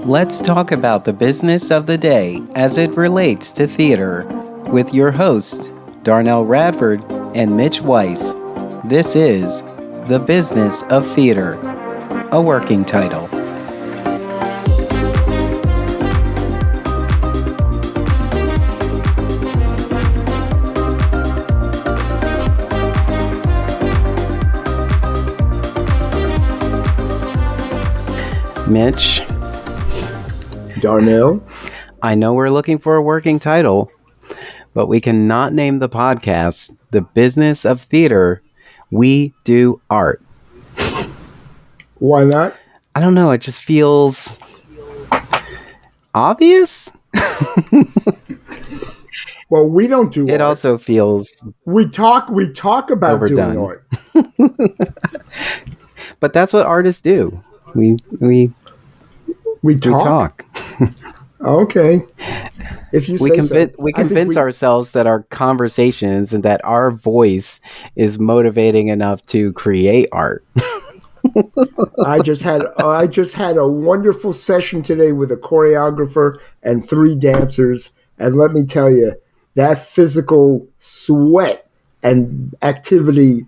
Let's talk about the business of the day as it relates to theater with your hosts, Darnell Radford and Mitch Weiss. This is The Business of Theater, a working title. Mitch. Darnell. I know we're looking for a working title, but we cannot name the podcast The Business of Theater. We do art. Why not? I don't know. It just feels obvious. Well, we don't do it art. Also feels we talk about overdone. Doing art. But that's what artists do. We talk. Okay. If you say so. We convince ourselves that our conversations and that our voice is motivating enough to create art. I just had a wonderful session today with a choreographer and 3 dancers, and let me tell you, that physical sweat and activity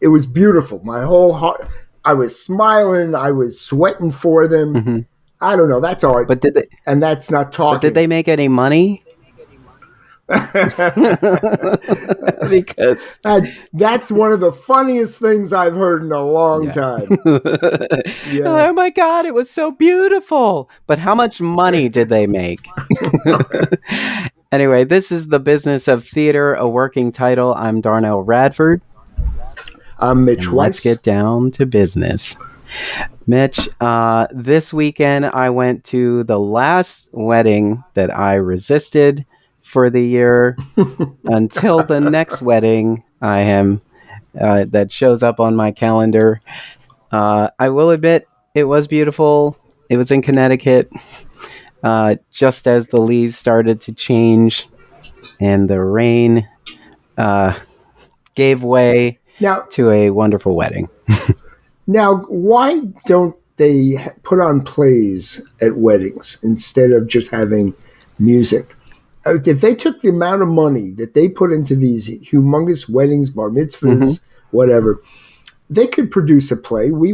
it was beautiful. My whole heart, I was smiling, I was sweating for them. Mm-hmm. I don't know, that's art. But and that's not talking. But did they make any money? Because that's one of the funniest things I've heard in a long time. Yeah. Oh my God, it was so beautiful. But how much money did they make? Anyway, this is The Business of Theater, a working title. I'm Darnell Radford. I'm Mitch Weiss. Let's get down to business. Mitch, this weekend I went to the last wedding that I resisted for the year until the next wedding I am that shows up on my calendar. I will admit it was beautiful. It was in Connecticut, just as the leaves started to change and the rain gave way to a wonderful wedding. Now, why don't they put on plays at weddings instead of just having music? If they took the amount of money that they put into these humongous weddings, bar mitzvahs, whatever, they could produce a play. We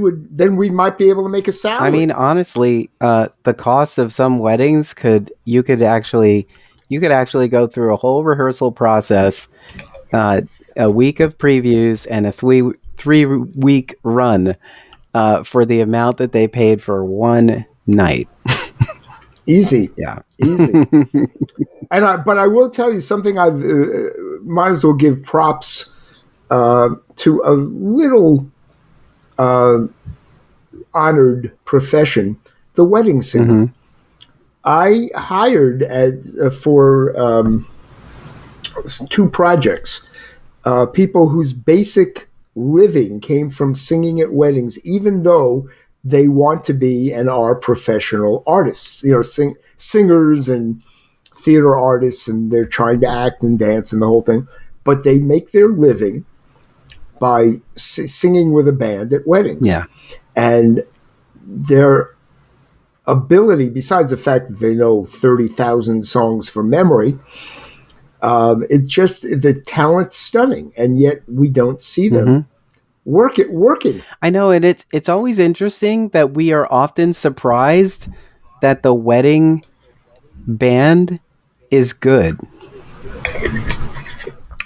might be able to make a salary. I mean, honestly, the cost of some weddings you could actually go through a whole rehearsal process, a week of previews, and a 3-week run for the amount that they paid for one night. Easy. Yeah. Easy. But I will tell you something. I've might as well give props to a little honored profession, the wedding singer. Mm-hmm. I hired for 2 projects people whose basic living came from singing at weddings, even though they want to be and are professional artists, singers and theater artists, and they're trying to act and dance and the whole thing. But they make their living by singing with a band at weddings. Yeah. And their ability, besides the fact that they know 30,000 songs from memory, the talent's stunning, and yet we don't see them working. I know, and it's always interesting that we are often surprised that the wedding band is good.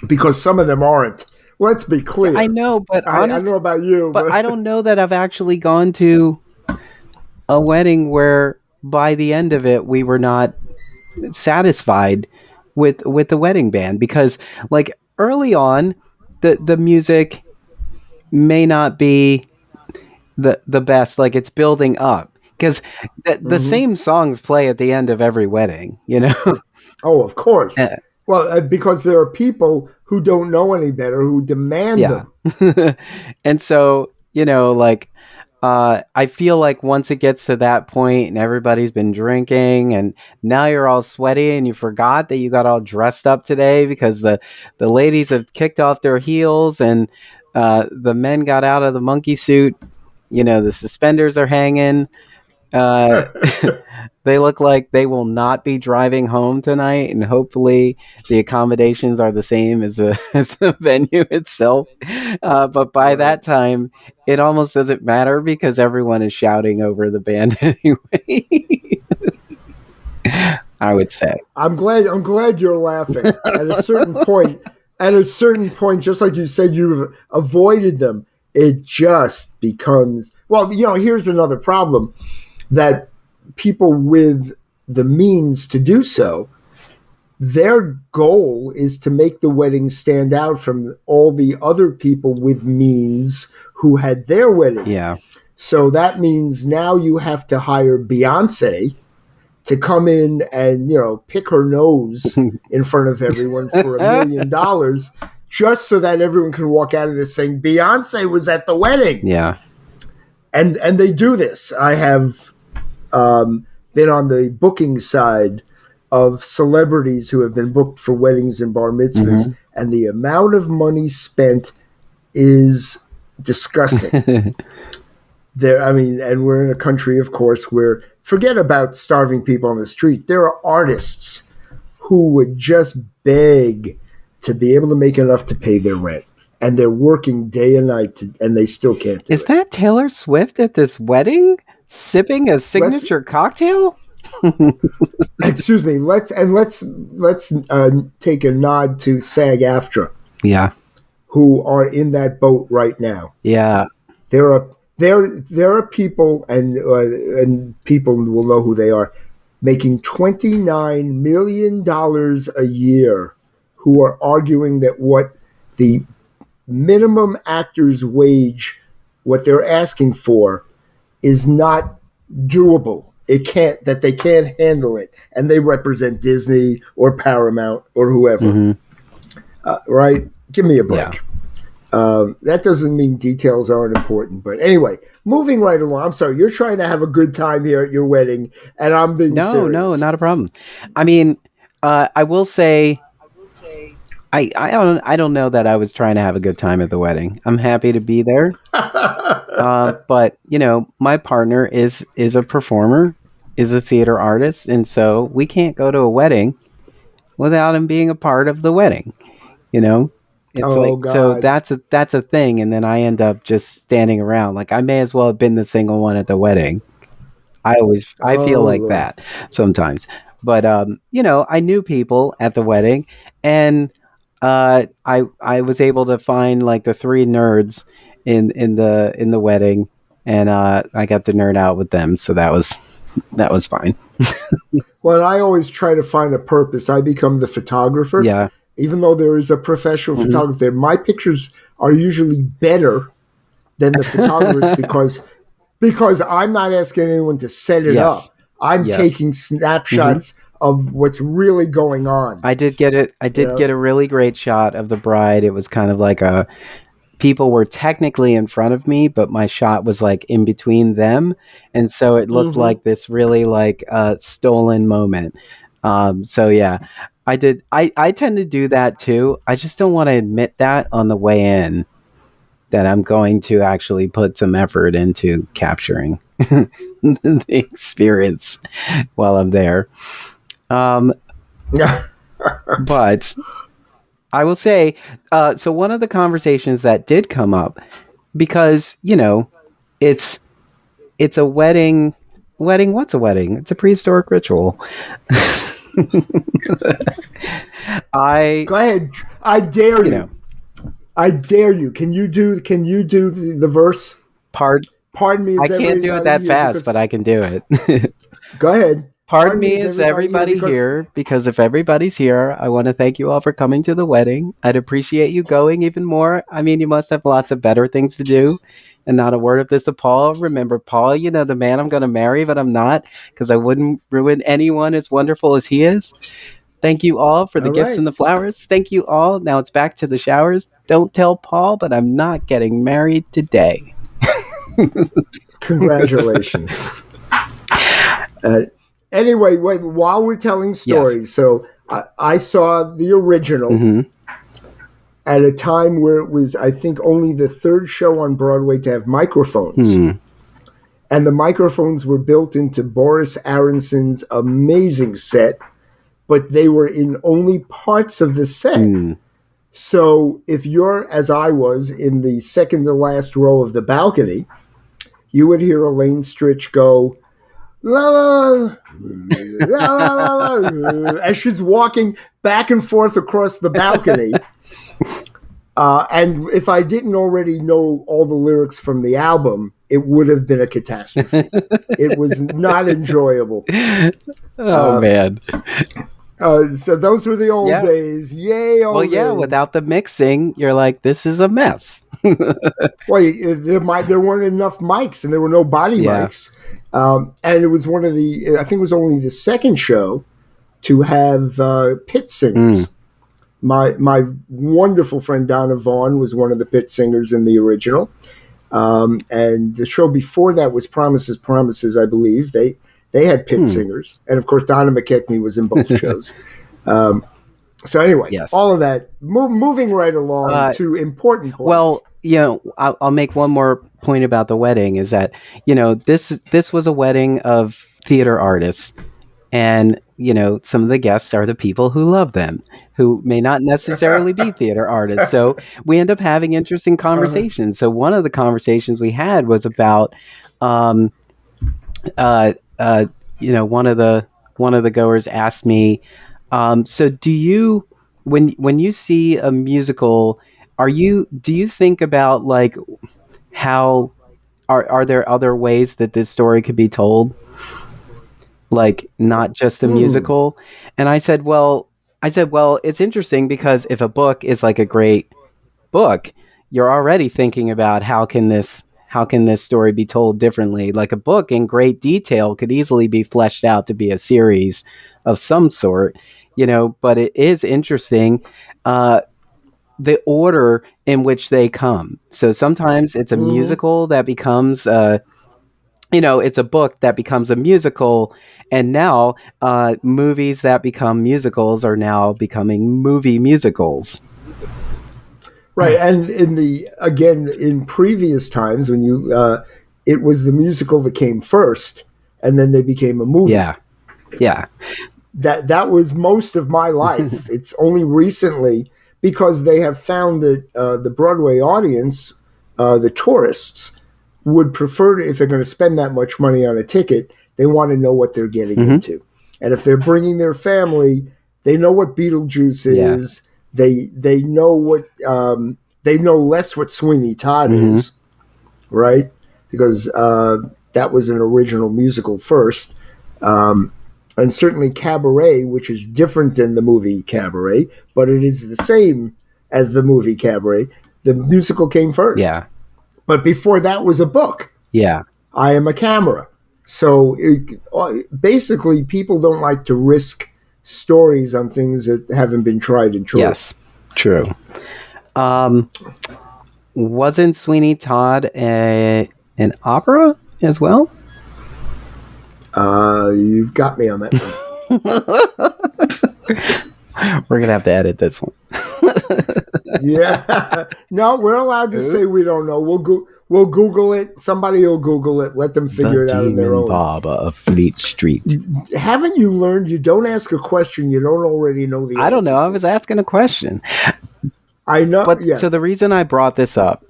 Because some of them aren't. Let's be clear. I know, but I don't know about you. But I don't know that I've actually gone to a wedding where by the end of it we were not satisfied with the wedding band, because like early on the music may not be the best, like it's building up, because the same songs play at the end of every wedding, Oh, of course. Well, because there are people who don't know any better who demand them. And so, I feel like once it gets to that point and everybody's been drinking and now you're all sweaty and you forgot that you got all dressed up today because the ladies have kicked off their heels and the men got out of the monkey suit, The suspenders are hanging. They look like they will not be driving home tonight, and hopefully the accommodations are the same as the as the venue itself. But by that time, it almost doesn't matter because everyone is shouting over the band anyway. I would say. I'm glad you're laughing. At a certain point, just like you said, you've avoided them. It just becomes, well, here's another problem, that people with the means to do so, their goal is to make the wedding stand out from all the other people with means who had their wedding. Yeah. So that means now you have to hire Beyonce to come in and, pick her nose in front of everyone for $1 million, just so that everyone can walk out of this saying Beyonce was at the wedding. Yeah. And they do this. I have been on the booking side of celebrities who have been booked for weddings and bar mitzvahs, and the amount of money spent is disgusting. And we're in a country, of course, where, forget about starving people on the street, there are artists who would just beg to be able to make enough to pay their rent. And they're working day and night, and they still can't do it. Is that Taylor Swift at this wedding sipping a signature cocktail? Excuse me. Let's take a nod to SAG-AFTRA. Yeah, who are in that boat right now. Yeah, there are people, and people will know who they are, making $29 million a year, who are arguing that what the minimum actor's wage, what they're asking for, is not doable. They can't handle it, and they represent Disney or Paramount or whoever. Right? Give me a break. Yeah. That doesn't mean details aren't important, but anyway, moving right along. I'm sorry, you're trying to have a good time here at your wedding, and I'm being serious. No, not a problem. I mean, I will say, I don't know that I was trying to have a good time at the wedding. I'm happy to be there. But my partner is a performer, is a theater artist, and so we can't go to a wedding without him being a part of the wedding. It's God. So that's a thing, and then I end up just standing around. Like, I may as well have been the single one at the wedding. I feel like Lord. that sometimes. But I knew people at the wedding, and I was able to find like the three nerds in the wedding, and I got to nerd out with them, so that was fine. Well, I always try to find a purpose. I become the photographer. Yeah. Even though there is a professional photographer, my pictures are usually better than the photographer's because I'm not asking anyone to set it up. I'm taking snapshots of what's really going on. I did get it. I did get a really great shot of the bride. It was kind of like people were technically in front of me, but my shot was like in between them, and so it looked like this really like stolen moment. So yeah, I did. I tend to do that too. I just don't want to admit that on the way in, that I'm going to actually put some effort into capturing the experience while I'm there. But I will say, so one of the conversations that did come up, because it's a wedding. What's a wedding? It's a prehistoric ritual. Go ahead. I dare you. I dare you. Can you do the verse? Pardon me. I can't do it that fast, but I can do it. Go ahead. Pardon me, is everybody here? Because if everybody's here, I want to thank you all for coming to the wedding. I'd appreciate you going even more. I mean, you must have lots of better things to do. And not a word of this to Paul. Remember, Paul, the man I'm going to marry, but I'm not, because I wouldn't ruin anyone as wonderful as he is. Thank you all for the gifts and the flowers. Thank you all. Now it's back to the showers. Don't tell Paul, but I'm not getting married today. Congratulations. Anyway, while we're telling stories, so I saw the original at a time where it was, I think, only the third show on Broadway to have microphones. and the microphones were built into Boris Aronson's amazing set, but they were in only parts of the set. So if you're, as I was, in the second to last row of the balcony, you would hear Elaine Stritch go, la, la, la, la, la, as she's walking back and forth across the balcony. And if I didn't already know all the lyrics from the album, it would have been a catastrophe. It was not enjoyable. Oh, man. So those were the old days. Yay, old days. Without the mixing, you're like, this is a mess. Well, there weren't enough mics, and there were no body mics. And it was I think it was only the second show to have pit singers. My wonderful friend Donna Vaughn was one of the pit singers in the original. And the show before that was Promises, Promises, I believe. They had pit singers. And, of course, Donna McKechnie was in both shows. So anyway, all of that. Moving right along to important points. Well, I'll make one more point about the wedding is that, this was a wedding of theater artists. And, some of the guests are the people who love them, who may not necessarily be theater artists. So we end up having interesting conversations. So one of the conversations we had was about, one of the goers asked me, so do you, when you see a musical, do you think about like how, are there other ways that this story could be told? Like not just a musical. And I said, well, it's interesting because if a book is like a great book, you're already thinking about how can this story be told differently? Like a book in great detail could easily be fleshed out to be a series of some sort, but it is interesting, the order in which they come. So sometimes it's a musical that becomes, it's a book that becomes a musical, and now movies that become musicals are now becoming movie musicals. Right, and in previous times when it was the musical that came first, and then they became a movie. Yeah. That was most of my life. It's only recently because they have found that the Broadway audience, the tourists, would prefer if they're going to spend that much money on a ticket, they want to know what they're getting into. And if they're bringing their family, they know what Beetlejuice is. They know what they know less what Sweeney Todd is, right? Because that was an original musical first. And certainly Cabaret, which is different than the movie Cabaret, but it is the same as the movie Cabaret. The musical came first. Yeah. But before that was a book. Yeah. I Am a Camera. So basically, people don't like to risk stories on things that haven't been tried and true. Yes, true. Wasn't Sweeney Todd an opera as well? You've got me on that one. We're going to have to edit this one. Yeah. No, we're allowed to say we don't know. We'll Google it. Somebody will Google it. Let them figure it out on their own. Bob of Fleet Street. Haven't you learned you don't ask a question you don't already know the answer? I don't know. I was asking a question. I know. But so the reason I brought this up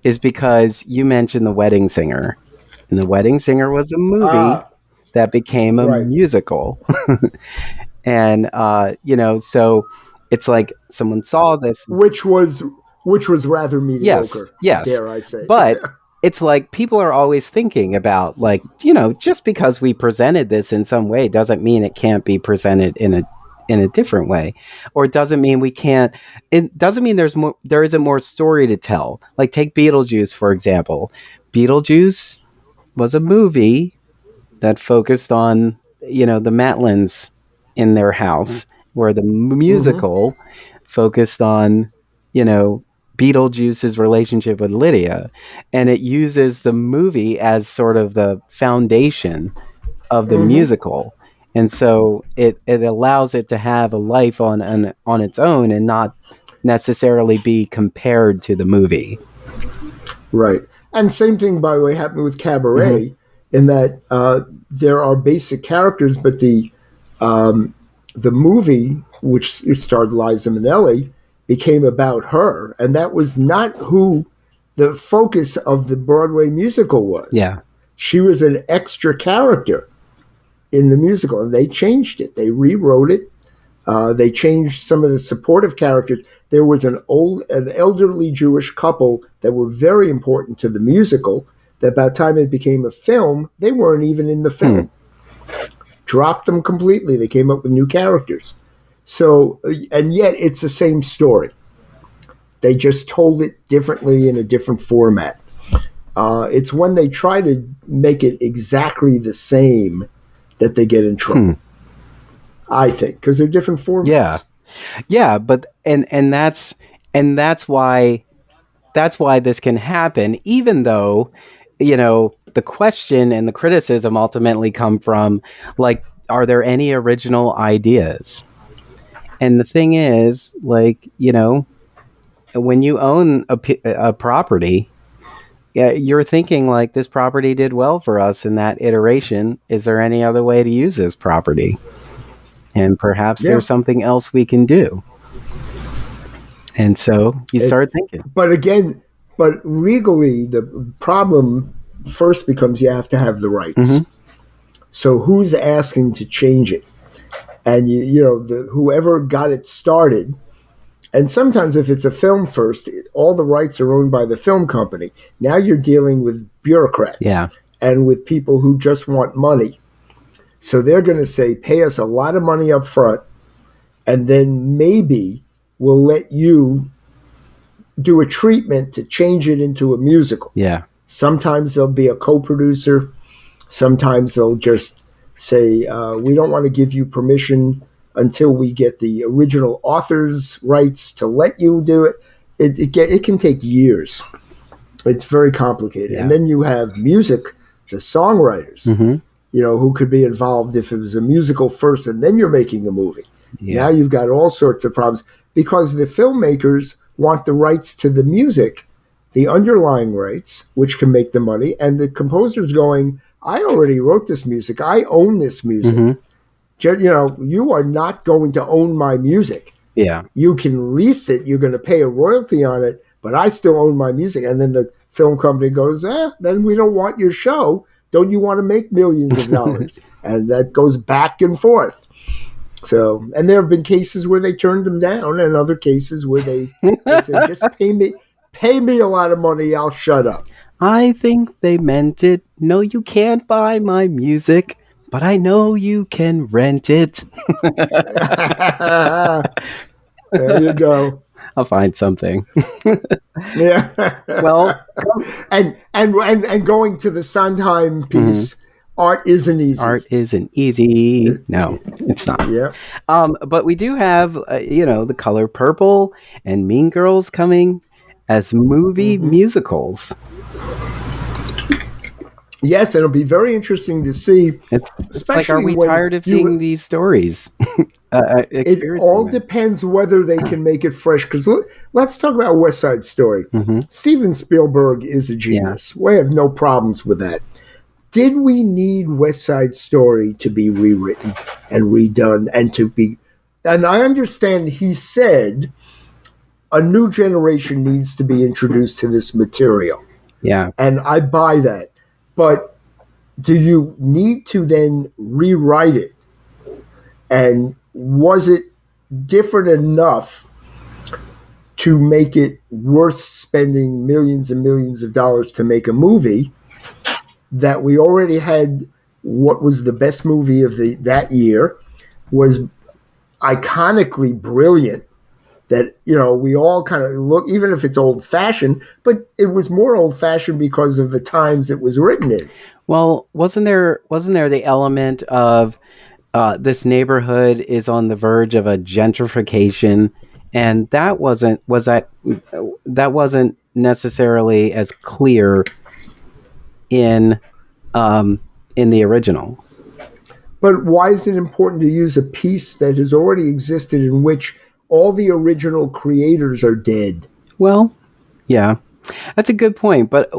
is because you mentioned The Wedding Singer. And The Wedding Singer was a movie that became a musical. And, so it's like someone saw this. Which was rather mediocre. Yes. Dare I say. But it's like people are always thinking about like, just because we presented this in some way doesn't mean it can't be presented in a different way, or it doesn't mean we can't. It doesn't mean there isn't more story to tell. Like take Beetlejuice, for example. Beetlejuice was a movie that focused on, the Matlins in their house, where the musical focused on, Beetlejuice's relationship with Lydia, and it uses the movie as sort of the foundation of the musical, and so it allows it to have a life on its own and not necessarily be compared to the movie. Right, and same thing, by the way, happened with Cabaret. in that there are basic characters, but the movie, which starred Liza Minnelli, became about her, and that was not who the focus of the Broadway musical was. Yeah. She was an extra character in the musical, and they changed it. They rewrote it. They changed some of the supportive characters. There was an elderly Jewish couple that were very important to the musical, that by the time it became a film, they weren't even in the film. Dropped them completely. They came up with new characters. So, and yet it's the same story. They just told it differently in a different format. It's when they try to make it exactly the same that they get in trouble. I think, because they're different formats. Yeah, but and that's why this can happen, even though, the question and the criticism ultimately come from, like, are there any original ideas? And the thing is, like, when you own a property, you're thinking, like, this property did well for us in that iteration. Is there any other way to use this property? And perhaps there's something else we can do. And so you start thinking. But legally, the problem first becomes you have to have the rights. So who's asking to change it? And whoever got it started. And sometimes if it's a film first, all the rights are owned by the film company. Now you're dealing with bureaucrats and with people who just want money. So they're going to say, pay us a lot of money up front, and then maybe we'll let you do a treatment to change it into a musical. Yeah. Sometimes there'll be a co-producer. Sometimes they'll just say, we don't want to give you permission until we get the original author's rights to let you do it. It can take years. It's very complicated. Yeah. And then you have music, the songwriters, who could be involved if it was a musical first and then you're making a movie. Yeah. Now you've got all sorts of problems because the filmmakers want the rights to the music, the underlying rights, which can make the money, and the composer's going, I already wrote this music. I own this music. You are not going to own my music. Yeah. You can lease it. You're going to pay a royalty on it, but I still own my music. And then the film company goes, then we don't want your show. Don't you want to make millions of dollars? And that goes back and forth. So, and there have been cases where they turned them down, and other cases where they said, just pay me a lot of money, I'll shut up. I think they meant it. No, you can't buy my music, but I know you can rent it. There you go. I'll find something. Yeah. Well, and going to the Sondheim piece, art isn't easy. Art isn't easy. No, it's not. Yeah. But we do have, The Color Purple and Mean Girls coming as movie musicals. Yes, it'll be very interesting to see. It's like, are we tired of seeing these stories? It all depends whether they can make it fresh. Because let's talk about West Side Story. Steven Spielberg is a genius. We have no problems with that. Did we need West Side Story to be rewritten and redone and to be? And I understand he said a new generation needs to be introduced to this material. Yeah, and I buy that. But do you need to then rewrite it? And was it different enough to make it worth spending millions and millions of dollars to make a movie that we already had? What was the best movie of that year was iconically brilliant. That, we all kind of look, even if it's old-fashioned, but it was more old-fashioned because of the times it was written in. Well, wasn't there the element of this neighborhood is on the verge of a gentrification, and that wasn't necessarily as clear in the original. But why is it important to use a piece that has already existed in which all the original creators are dead? Well, yeah. That's a good point. But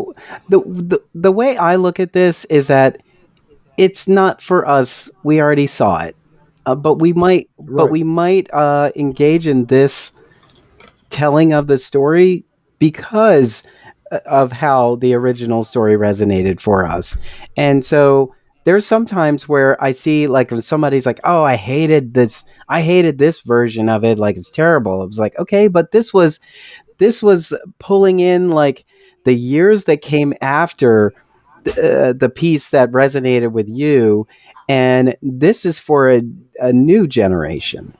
the way I look at this is that it's not for us. We already saw it, but Right. we might engage in this telling of the story because of how the original story resonated for us. And so there's sometimes where I see like when somebody's like, "Oh, I hated this version of it, like it's terrible." It was like, "Okay, but this was pulling in like the years that came after the piece that resonated with you, and this is for a new generation."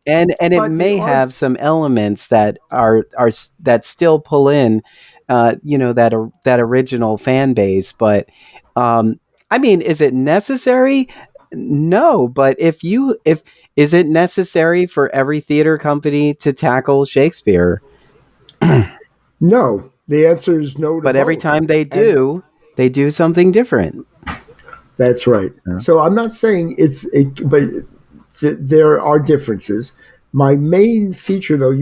And it But the may art, have some elements that that still pull in, that original fan base. But I mean, is it necessary? No, but if is it necessary for every theater company to tackle Shakespeare? no. The answer is no to But every both. time And they do something different. that's right. So, So I'm not saying but there are differences. My main feature, though,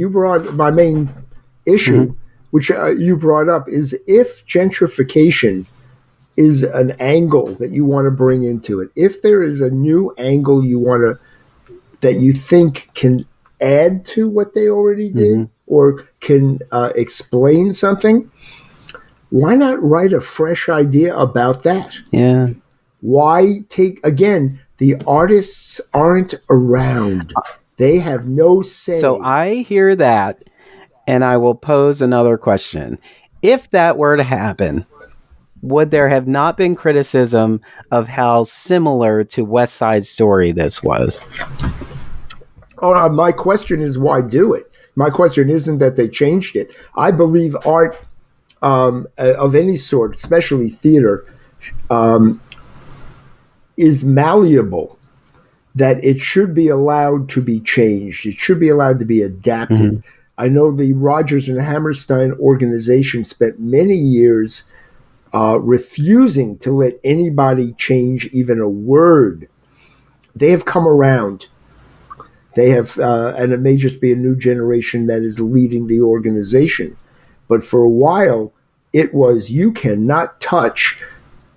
my main issue, mhm, which you brought up, is if gentrification is an angle that you want to bring into it. If there is a new angle that you think can add to what they already did mhm. or can explain something, why not write a fresh idea about that? Yeah. Why take, again, the artists aren't around. They have no So say. I hear that, and I will pose another question. If that were to happen, would there have not been criticism of how similar to West Side Story this was? Oh, my question is why do it? My question isn't that they changed it. I believe art of any sort, especially theater, is malleable, that it should be allowed to be changed. It should be allowed to be adapted. Mhm. I know the Rodgers and Hammerstein organization spent many years refusing to let anybody change even a word. They have come around. They have, and it may just be a new generation that is leading the organization. But for a while, it was you cannot touch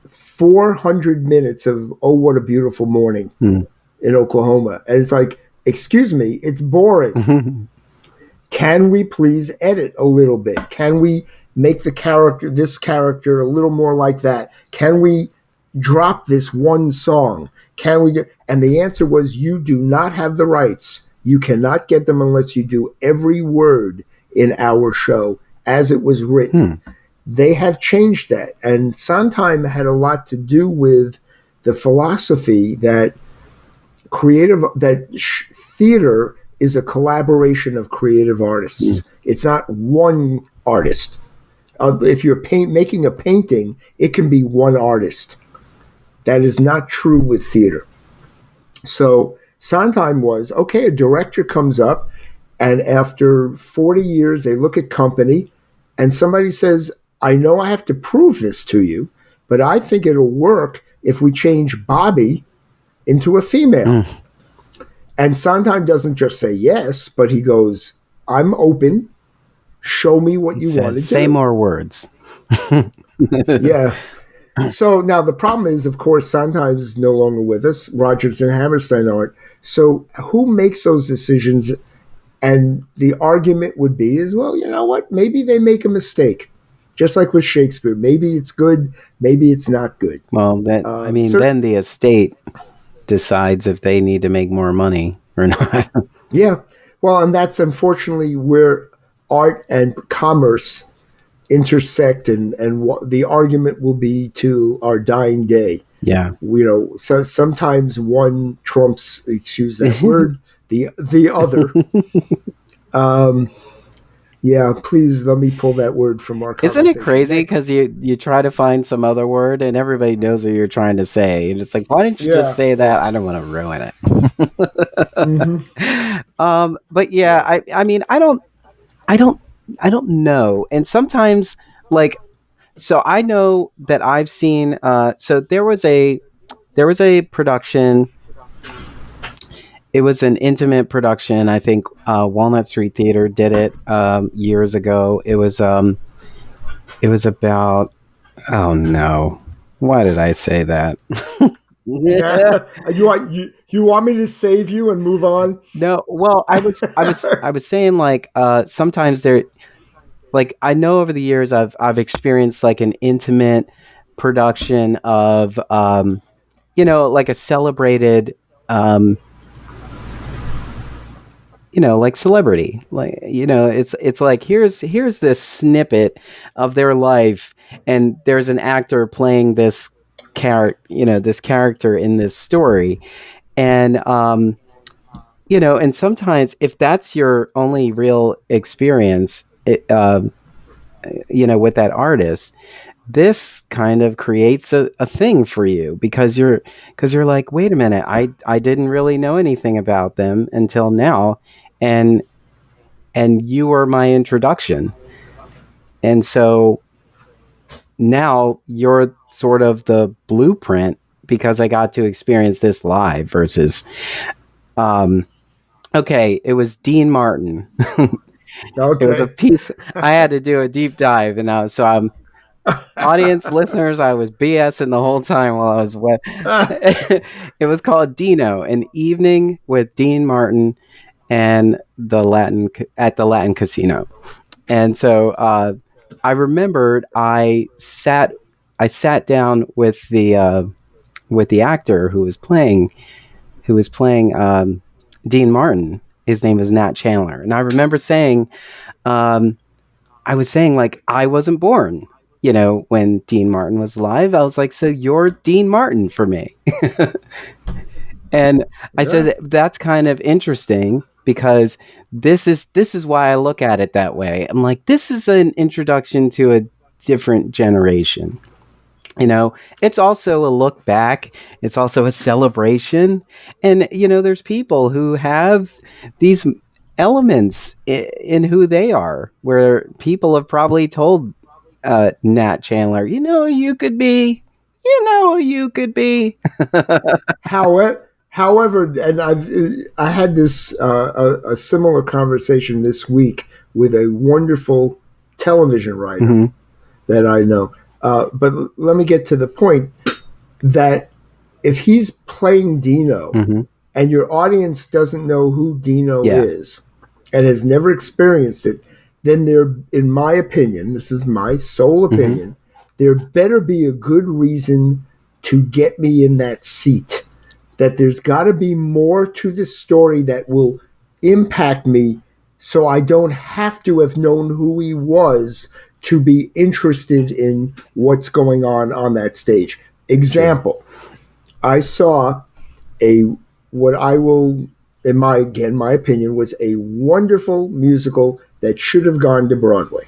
400 minutes of "Oh, What a Beautiful Morning" Mm. in Oklahoma. And it's like, excuse me, it's boring. Can we please edit a little bit? Can we make this character, a little more like that? Can we drop this one song? Can we get, and the answer was, you do not have the rights. You cannot get them unless you do every word in our show as it was written. Hmm. They have changed that. And Sondheim had a lot to do with the philosophy that theater is a collaboration of creative artists. It's not one artist. If you're making a painting, it can be one artist. That is not true with theater. So Sondheim was okay. A director comes up, and after 40 years, they look at company, and somebody says, "I know I have to prove this to you, but I think it'll work if we change Bobby into a female." Mm. And Sondheim doesn't just say yes, but he goes, "I'm open. Show me what He you want to says, say do." more words. Yeah. So now the problem is, of course, Sondheim is no longer with us. Rodgers and Hammerstein aren't. So who makes those decisions? And the argument would be is, well, you know what? Maybe they make a mistake. Just like with Shakespeare. Maybe it's good. Maybe it's not good. Well, then the estate decides if they need to make more money or not. Yeah. Well, and that's unfortunately where art and commerce intersect, and what the argument will be to our dying day. Yeah. So sometimes one trumps, excuse that word, the other. Yeah, please let me pull that word from our Isn't it conversation. crazy? Next. Because you try to find some other word and everybody knows what you're trying to say, and it's like, why didn't you just Yeah. say that? I don't want to ruin it. Mm-hmm. But yeah, I mean, I don't, I don't know. And sometimes, like, so I know that I've seen. So there was a production. It was an intimate production. I think Walnut Street Theater did it years ago. It was It was about, oh no. Why did I say that? You want me to save you and move on? No, well, I was saying like sometimes there, like I know over the years I've experienced like an intimate production of like a celebrated um like celebrity, like it's like here's this snippet of their life, and there's an actor playing this character in this story, and and sometimes if that's your only real experience with that artist, this kind of creates a thing for you because you're like, wait a minute, I didn't really know anything about them until now, and you were my introduction, and so now you're sort of the blueprint because I got to experience this live versus um okay, it was Dean Martin. It was a Okay. piece I had to do a deep dive, and so I'm audience listeners, I was BSing the whole time while I was wet. It was called Dino, an evening with Dean Martin and at the Latin Casino. And so I remembered I sat down with the actor who was playing Dean Martin. His name is Nat Chandler, and I remember saying, um, I was saying like I wasn't born, when Dean Martin was alive. I was like, so you're Dean Martin for me. And I said Yeah. that's kind of interesting because this is why I look at it that way. I'm like, this is an introduction to a different generation. It's also a look back. It's also a celebration. And, there's people who have these elements in who they are, where people have probably told Nat Chandler, you could be. However, and I had this a similar conversation this week with a wonderful television writer Hmm. that I know. But let me get to the point that if he's playing Dino Hmm. and your audience doesn't know who Dino Yeah. is and has never experienced it, then there, in my opinion, this is my sole Hmm. opinion, there better be a good reason to get me in that seat. That there's got to be more to this story that will impact me so I don't have to have known who he was to be interested in what's going on that stage. Sure. Example, I saw a what I will in my opinion was a wonderful musical that should have gone to Broadway.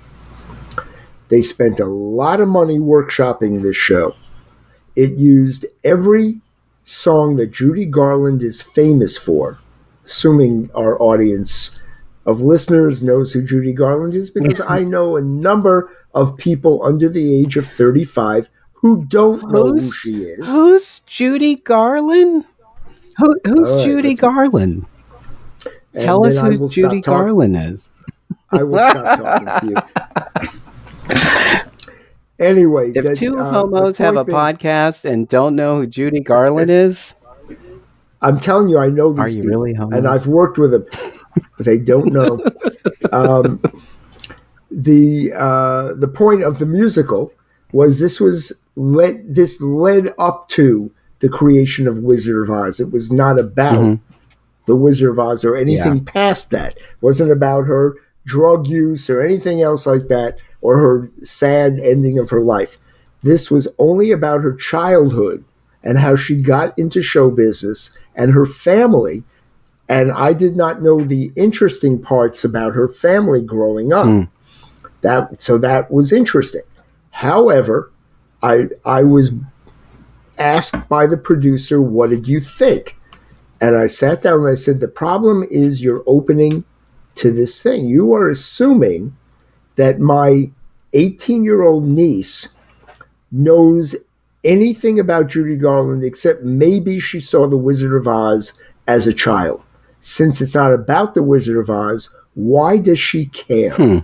They spent a lot of money workshopping this show. It used every song that Judy Garland is famous for, assuming our audience of listeners knows who Judy Garland is, because I know a number of people under the age of 35 who don't know who Who's she is. who's Judy Garland? Who's All right, Judy Garland? and Tell us then I who will Judy stop talking. Garland is. I will stop talking to you. Anyway, If two the homos have a point being, podcast and don't know who Judy Garland is, I'm telling you, I know are these you really people, and homos? I've worked with them. They don't know. Um, the point of the musical was this led up to the creation of Wizard of Oz. It was not about Hmm. the Wizard of Oz or Yeah. anything past that. It wasn't about her drug use or anything else like that or her sad ending of her life. This was only about her childhood and how she got into show business and her family. And I did not know the interesting parts about her family growing up. Mm. That was interesting. However, I was asked by the producer, "What did you think?" And I sat down and I said, "The problem is you're opening to this thing. You are assuming that my 18-year-old niece knows anything about Judy Garland except maybe she saw The Wizard of Oz as a child. Since it's not about The Wizard of Oz, why does she care?" Hmm.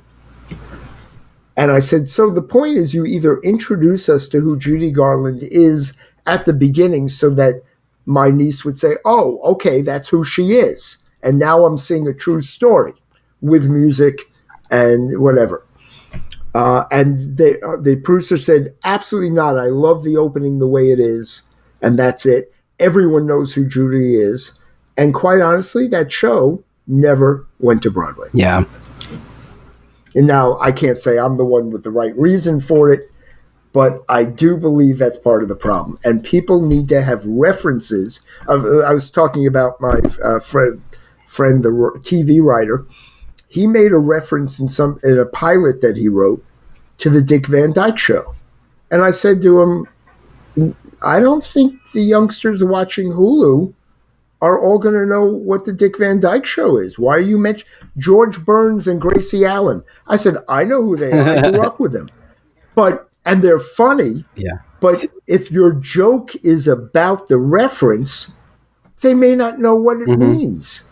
And I said, so the point is you either introduce us to who Judy Garland is at the beginning so that my niece would say, oh, okay, that's who she is. And now I'm seeing a true story with music and whatever. And the producer said, absolutely not. I love the opening the way it is. And that's it. Everyone knows who Judy is. And quite honestly, that show never went to Broadway. Yeah. And now I can't say I'm the one with the right reason for it, but I do believe that's part of the problem. And people need to have references. I was talking about my friend, the TV writer. He made a reference in a pilot that he wrote to the Dick Van Dyke Show. And I said to him, I don't think the youngsters watching Hulu are all going to know what the Dick Van Dyke Show is. Why are you mentioning George Burns and Gracie Allen? I said, I know who they are. I grew up with them. And they're funny. Yeah. But if your joke is about the reference, they may not know what it means.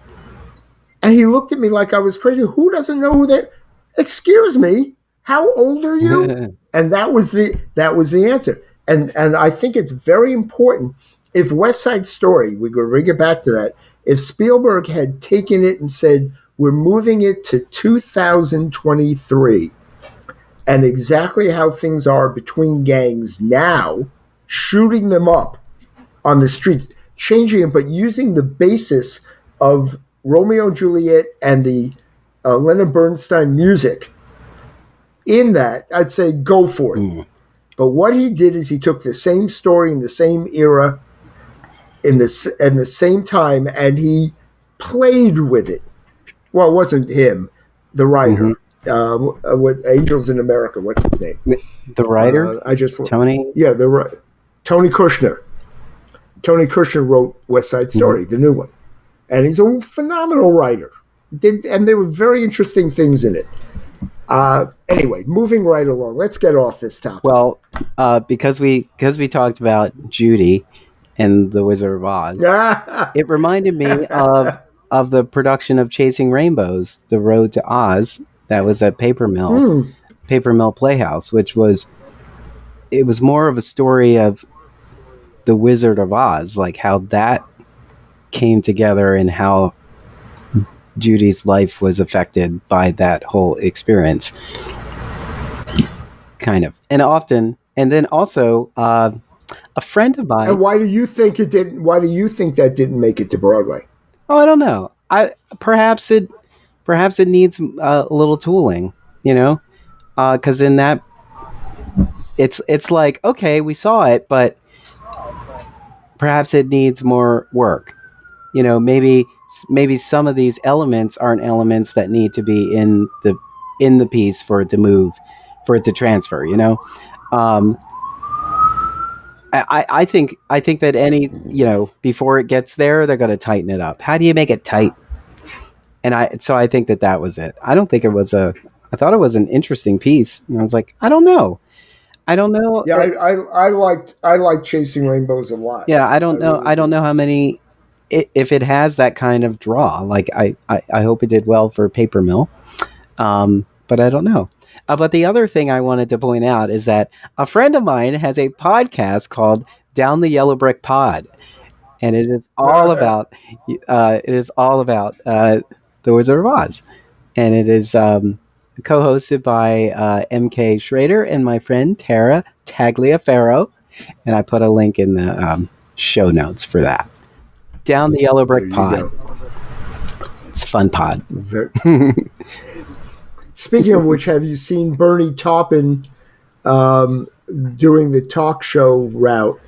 And he looked at me like I was crazy. Who doesn't know who they are? Excuse me, how old are you? And that was the answer. And I think it's very important. If West Side Story, we could bring it back to that, if Spielberg had taken it and said, we're moving it to 2023, and exactly how things are between gangs now, shooting them up on the street, changing them, but using the basis of Romeo and Juliet and the Leonard Bernstein music in that, I'd say go for it. But what he did is he took the same story in the same era, in the same time, and he played with it. Well, it wasn't him, the writer. With Angels in America, what's his name? The writer? Tony? Yeah, Tony Kushner. Tony Kushner wrote West Side Story, the new one. And he's a phenomenal writer. And there were very interesting things in it. Anyway, moving right along. Let's get off this topic. Well, because we talked about Judy and the Wizard of Oz, it reminded me of the production of Chasing Rainbows, The Road to Oz. That was at Paper Mill Playhouse, it was more of a story of the Wizard of Oz, like how that came together and how Judy's life was affected by that whole experience. Kind of. And then also a friend of mine. And why do you think it didn't? Why do you think that didn't make it to Broadway? Oh, I don't know. Perhaps it needs a little tooling, because in that, it's like, okay, we saw it, but perhaps it needs more work. Maybe some of these elements aren't elements that need to be in the piece for it to move, for it to transfer. I think that before it gets there, they're going to tighten it up. How do you make it tight? And so I think that was it. I don't think it was I thought it was an interesting piece. And I was like, I don't know. Yeah, I liked Chasing Rainbows a lot. Yeah, I don't know. I don't know how many, if it has that kind of draw. Like I hope it did well for Paper Mill, but I don't know. But the other thing I wanted to point out is that a friend of mine has a podcast called Down the Yellow Brick Pod, and it is all about the Wizard of Oz, and it is co-hosted by M.K. Schrader and my friend Tara Tagliaferro, and I put a link in the show notes for that. Down the Yellow Brick Pod. It's a fun pod. Speaking of which, have you seen Bernie Taupin doing the talk show route?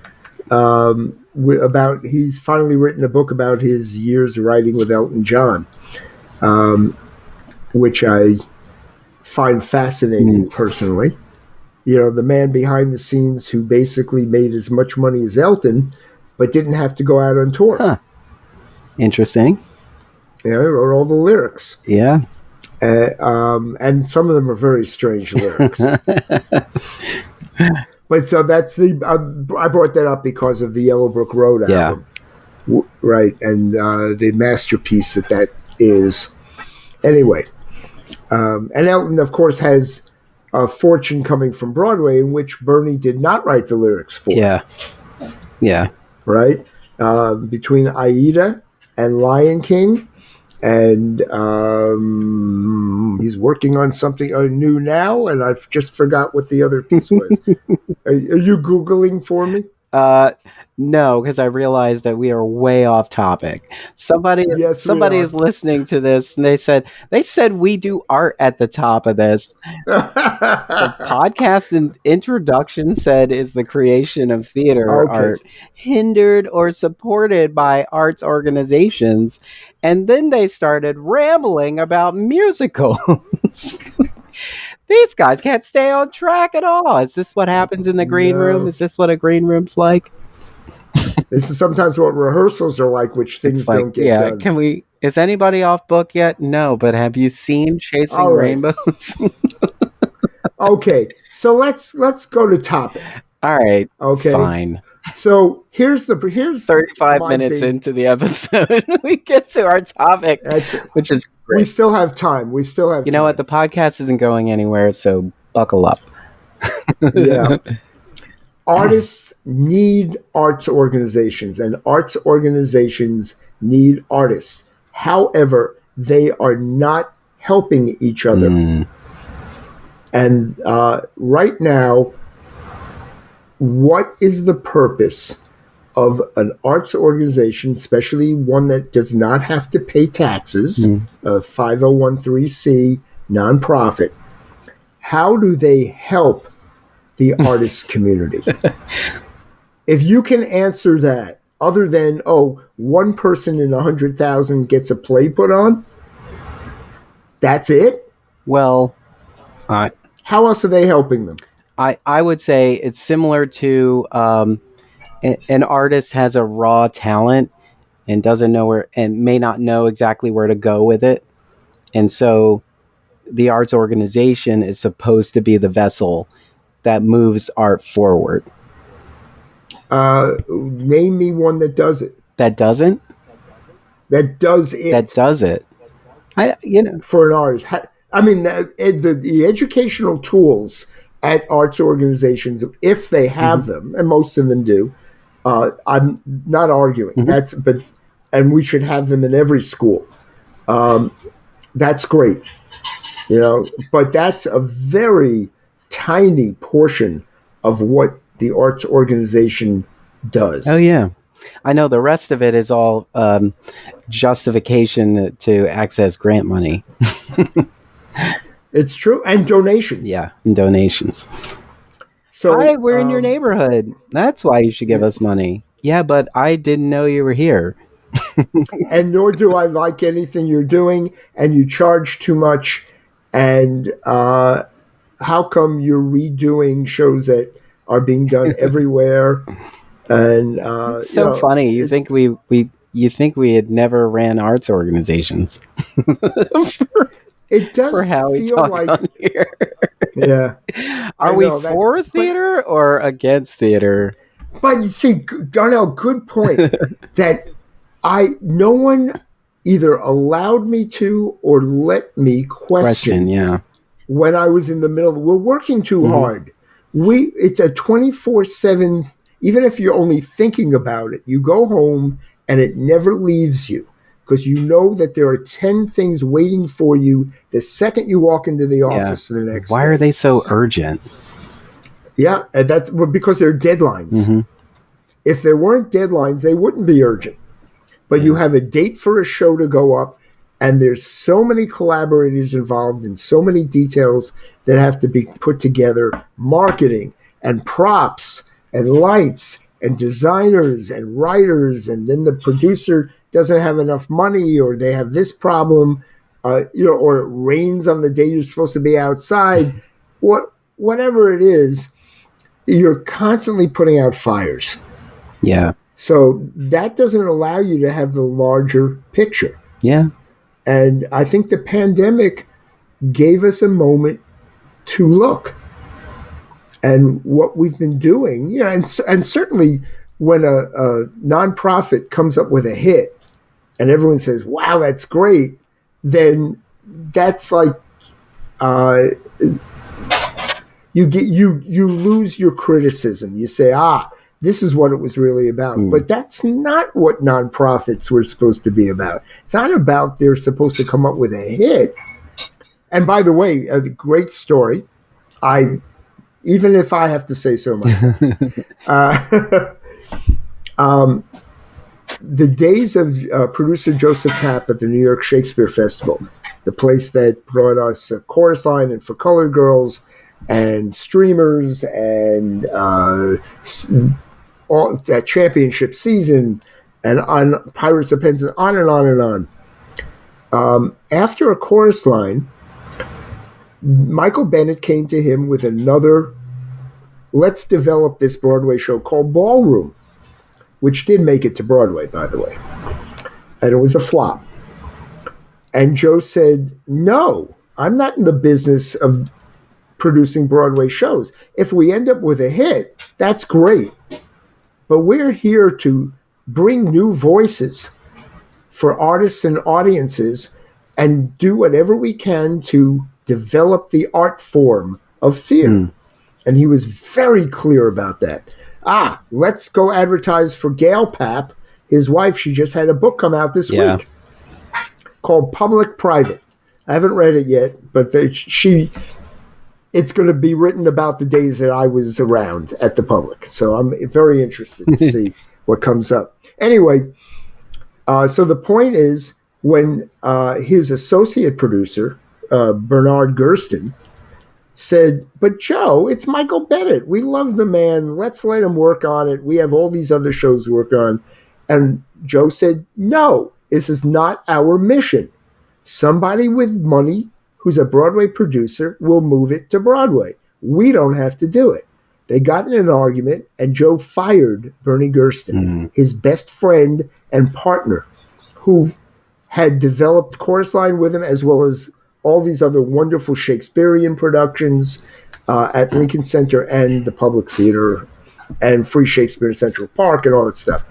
He's finally written a book about his years writing with Elton John, which I find fascinating personally. The man behind the scenes who basically made as much money as Elton, but didn't have to go out on tour. Huh. Interesting. He wrote all the lyrics. Yeah. And some of them are very strange lyrics. But so that's I brought that up because of the Yellow Brick Road album. Yeah. Right. And the masterpiece that is. Anyway. And Elton, of course, has Fortune Coming from Broadway, in which Bernie did not write the lyrics for. Yeah. Right? Between Aida and Lion King. And he's working on something new now, and I've just forgot what the other piece was. Are you Googling for me? No, because I realized that we are way off topic. Somebody is listening to this, and they said we do art at the top of this. The podcast introduction said is the creation of theater art hindered or supported by arts organizations, and then they started rambling about musicals. These guys can't stay on track at all. Is this what happens in the green room? Is this what a green room's like? This is sometimes what rehearsals are like, which things don't get done. Can we? Is anybody off book yet? No, but have you seen Chasing Rainbows? Okay, so let's go to topic. All right. Okay. Fine. So here's 35 minutes into the episode, we get to our topic, which is great. We still have time. You know what? The podcast isn't going anywhere, so buckle up. Yeah. Artists need arts organizations, and arts organizations need artists. However, they are not helping each other. And right now, what is the purpose of an arts organization, especially one that does not have to pay taxes, a 5013C nonprofit? How do they help the artist community? If you can answer that, other than, one person in 100,000 gets a play put on, that's it? Well, how else are they helping them? I would say it's similar to an artist has a raw talent and doesn't know where, and may not know exactly where to go with it. And so the arts organization is supposed to be the vessel that moves art forward. Name me one that does it. That doesn't? That does it. That does it. For an artist. I mean, the educational tools at arts organizations, if they have them, and most of them do, I'm not arguing. And we should have them in every school. That's great, but that's a very tiny portion of what the arts organization does. Oh yeah, I know. The rest of it is all justification to access grant money. It's true. And donations. Yeah, and donations. So hi, we're in your neighborhood. That's why you should give us money. Yeah, but I didn't know you were here. And nor do I like anything you're doing, and you charge too much. And how come you're redoing shows that are being done everywhere? And it's so funny. You think we had never ran arts organizations. It does for how we feel talk like on here. Yeah. Are we for theater or against theater? But you see, Darnell, good point. That no one either allowed me to or let me question. Yeah. When I was in the middle, we're working too hard. It's a 24/7. Even if you're only thinking about it, you go home and it never leaves you. Because you know that there are 10 things waiting for you the second you walk into the office the next day. Why are they so urgent? Yeah, and that's because they're deadlines. If there weren't deadlines, they wouldn't be urgent. But you have a date for a show to go up, and there's so many collaborators involved and so many details that have to be put together. Marketing and props and lights and designers and writers, and then the producer doesn't have enough money, or they have this problem, or it rains on the day you're supposed to be outside. Whatever it is, you're constantly putting out fires. Yeah. So that doesn't allow you to have the larger picture. Yeah. And I think the pandemic gave us a moment to look. And what we've been doing, and certainly when a nonprofit comes up with a hit and everyone says, wow, that's great, then that's like you lose your criticism. You say, this is what it was really about. But that's not what nonprofits were supposed to be about. It's not about they're supposed to come up with a hit. And by the way, a great story. Even if I have to say so myself, the days of producer Joseph Kapp at the New York Shakespeare Festival, the place that brought us a chorus line and For Colored Girls and streamers and all that championship season and on Pirates of Penzance, on and on and on. After a chorus line, Michael Bennett came to him with another, let's develop this Broadway show called Ballroom, which did make it to Broadway, by the way. And it was a flop. And Joe said, no, I'm not in the business of producing Broadway shows. If we end up with a hit, that's great. But we're here to bring new voices for artists and audiences and do whatever we can to develop the art form of theater. And he was very clear about that. Let's go advertise for Gail Papp, his wife. She just had a book come out this week called Public Private. I haven't read it yet, but it's going to be written about the days that I was around at the Public. So I'm very interested to see what comes up. Anyway, so the point is, when his associate producer, Bernard Gersten, said, but Joe, it's Michael Bennett. We love the man. Let's let him work on it. We have all these other shows to work on. And Joe said, no, this is not our mission. Somebody with money who's a Broadway producer will move it to Broadway. We don't have to do it. They got in an argument, and Joe fired Bernie Gersten, his best friend and partner, who had developed Chorus Line with him, as well as all these other wonderful Shakespearean productions at Lincoln Center and the Public Theater and Free Shakespeare in Central Park and all that stuff.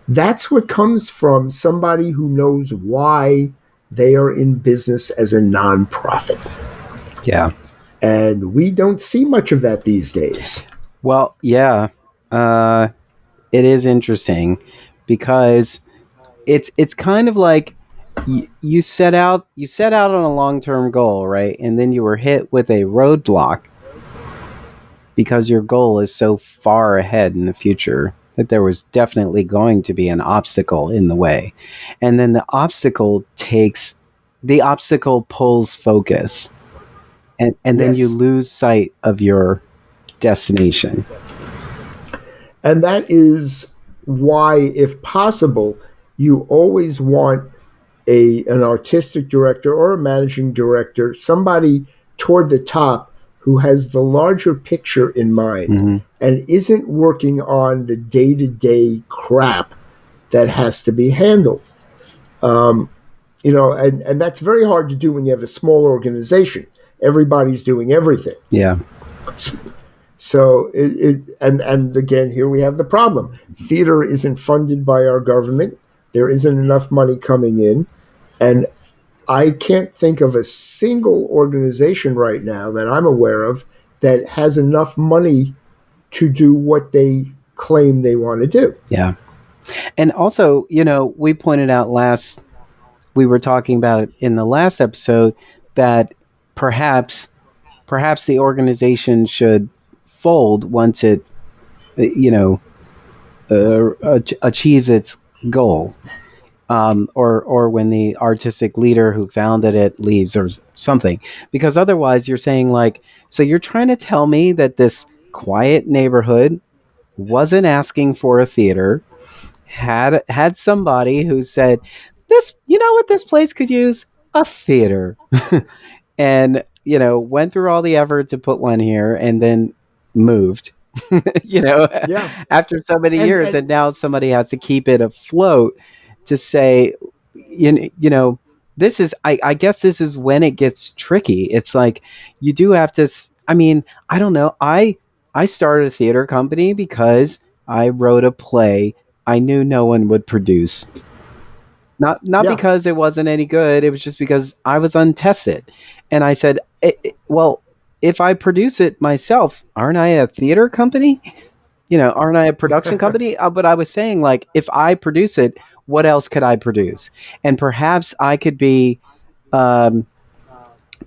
That's what comes from somebody who knows why they are in business as a nonprofit. Yeah. And we don't see much of that these days. Well, yeah. It is interesting because it's kind of like you set out on a long-term goal, right? And then you were hit with a roadblock because your goal is so far ahead in the future that there was definitely going to be an obstacle in the way. And then the obstacle pulls focus. And then you lose sight of your destination. And that is why, if possible, you always want an artistic director or a managing director, somebody toward the top who has the larger picture in mind and isn't working on the day-to-day crap that has to be handled. And that's very hard to do when you have a small organization. Everybody's doing everything. Yeah. So and again, here we have the problem. Theater isn't funded by our government. There isn't enough money coming in. And I can't think of a single organization right now that I'm aware of that has enough money to do what they claim they want to do. Yeah. And also, we pointed out we were talking about it in the last episode that perhaps the organization should fold once it, achieves its goal. Or when the artistic leader who founded it leaves or something. Because otherwise you're saying so you're trying to tell me that this quiet neighborhood wasn't asking for a theater, had somebody who said, what this place could use? A theater. And, went through all the effort to put one here and then moved, after so many years. And now somebody has to keep it afloat to say, this is, I guess this is when it gets tricky. It's like, you do have to, I don't know. I started a theater company because I wrote a play I knew no one would produce. Not because it wasn't any good. It was just because I was untested. And I said, if I produce it myself, aren't I a theater company? Aren't I a production company? But I was saying, like, if I produce it, what else could I produce? And perhaps I could be, um,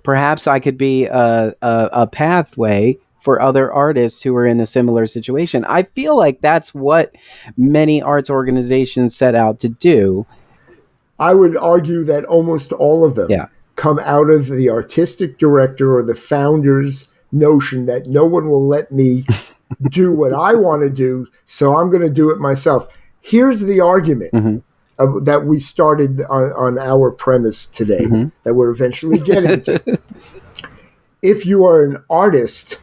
a pathway for other artists who are in a similar situation. I feel like that's what many arts organizations set out to do. I would argue that almost all of them Yeah. come out of the artistic director or the founder's notion that no one will let me do what I want to do, so I'm going to do it myself. Here's the argument that we started on our premise today that we're eventually getting to. If you are an artist,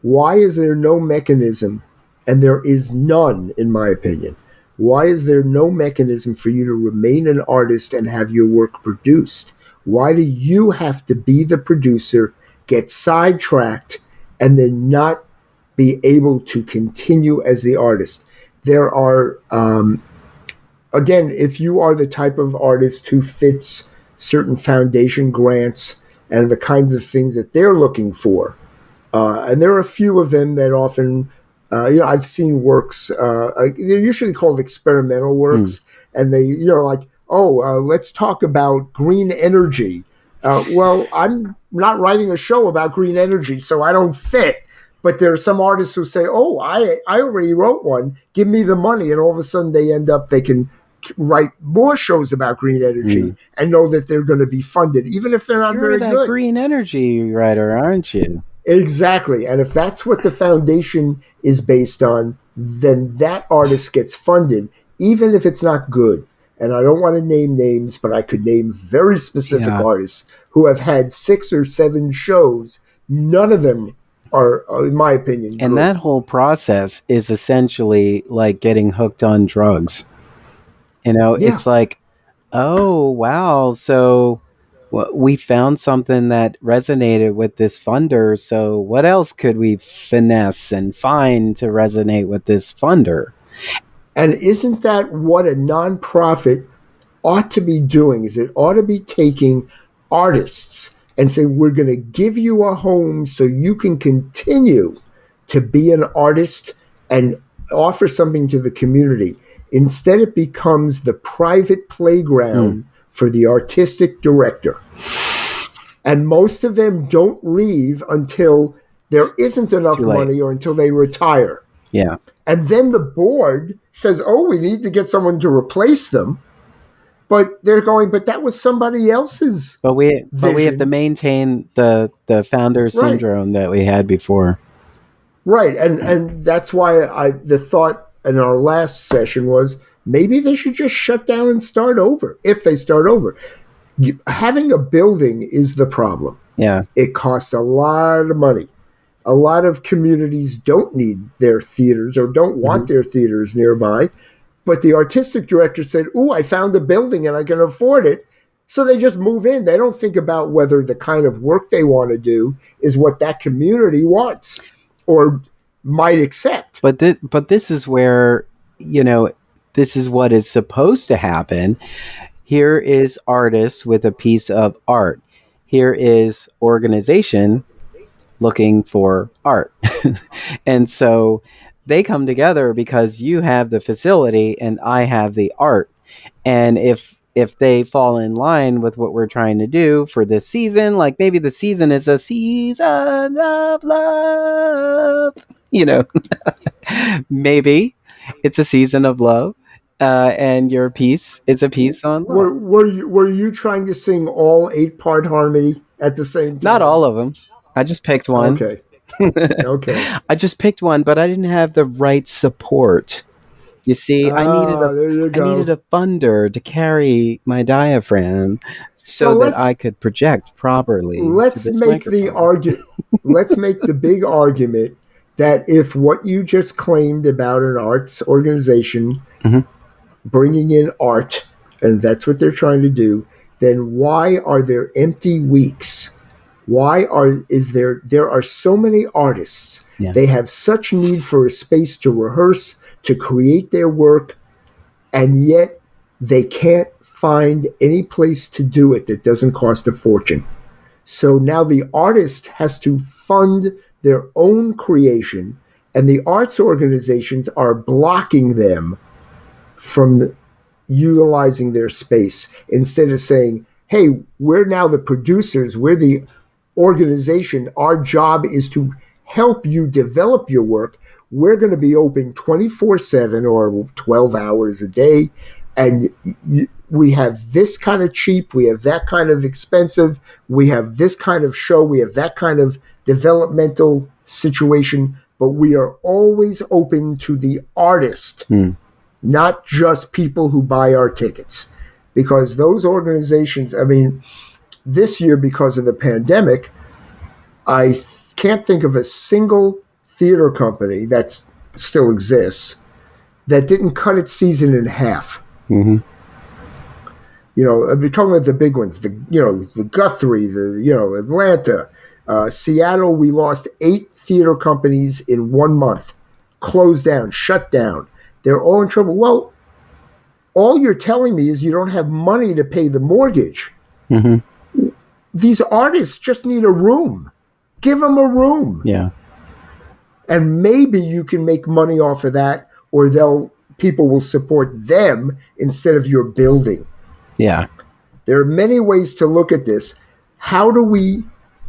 why is there no mechanism, and there is none, in my opinion, why is there no mechanism for you to remain an artist and have your work produced? Why do you have to be the producer, get sidetracked, and then not be able to continue as the artist? There are, again, if you are the type of artist who fits certain foundation grants and the kinds of things that they're looking for, and there are a few of them that often, I've seen works, they're usually called experimental works, and they, like, let's talk about green energy. Well, I'm not writing a show about green energy, so I don't fit. But there are some artists who say, I already wrote one, give me the money. And all of a sudden they can write more shows about green energy and know that they're going to be funded, even if they're not You're very that good. green energy writer, aren't you? Exactly. And if that's what the foundation is based on, then that artist gets funded, even if it's not good. And I don't want to name names, but I could name very specific artists who have had 6 or 7 shows. None of them are, in my opinion, and good. That whole process is essentially like getting hooked on drugs. It's like, oh, wow. So we found something that resonated with this funder. So what else could we finesse and find to resonate with this funder? And isn't that what a nonprofit ought to be doing? Is it ought to be taking artists and say, we're going to give you a home so you can continue to be an artist and offer something to the community. Instead, it becomes the private playground for the artistic director. And most of them don't leave until there isn't enough money or until they retire. Yeah. And then the board says, we need to get someone to replace them. But they're going, but that was somebody else's But we vision. have to maintain the founder syndrome that we had before. Right. And that's why the thought in our last session was maybe they should just shut down and start over, if they start over. Having a building is the problem. Yeah. It costs a lot of money. A lot of communities don't need their theaters or don't want their theaters nearby. But the artistic director said, I found a building and I can afford it. So they just move in. They don't think about whether the kind of work they want to do is what that community wants or might accept. But this is where, this is what is supposed to happen. Here is artists with a piece of art. Here is organization looking for art. And so they come together because you have the facility and I have the art. And if they fall in line with what we're trying to do for this season, like maybe the season is a season of love, maybe it's a season of love. And your piece, it's a piece on love. Were you trying to sing all 8-part harmony at the same time? Not all of them. I just picked one. Okay. I just picked one, but I didn't have the right support. You see, I needed a funder to carry my diaphragm so that I could project properly. Let's make the argument. Let's make the big argument that if what you just claimed about an arts organization bringing in art, and that's what they're trying to do, then why are there empty weeks? Why there are so many artists? Yeah. They have such need for a space to rehearse, to create their work, and yet they can't find any place to do it that doesn't cost a fortune. So now the artist has to fund their own creation, and the arts organizations are blocking them from utilizing their space instead of saying, hey, we're now the producers, we're the organization, our job is to help you develop your work. We're going to be open 24/7 or 12 hours a day, and we have this kind of cheap, we have that kind of expensive, we have this kind of show, we have that kind of developmental situation, but we are always open to the artist, not just people who buy our tickets. Because those organizations, I mean, this year, because of the pandemic, I can't think of a single theater company that still exists that didn't cut its season in half. Mm-hmm. You know, we're talking about the big ones, the Guthrie, Atlanta, Seattle. We lost 8 theater companies in 1 month, closed down, shut down. They're all in trouble. Well, all you're telling me is you don't have money to pay the mortgage. Mm-hmm. These artists just need a room. Give them a room. Yeah. And maybe you can make money off of that, or people will support them instead of your building. Yeah. There are many ways to look at this. How do we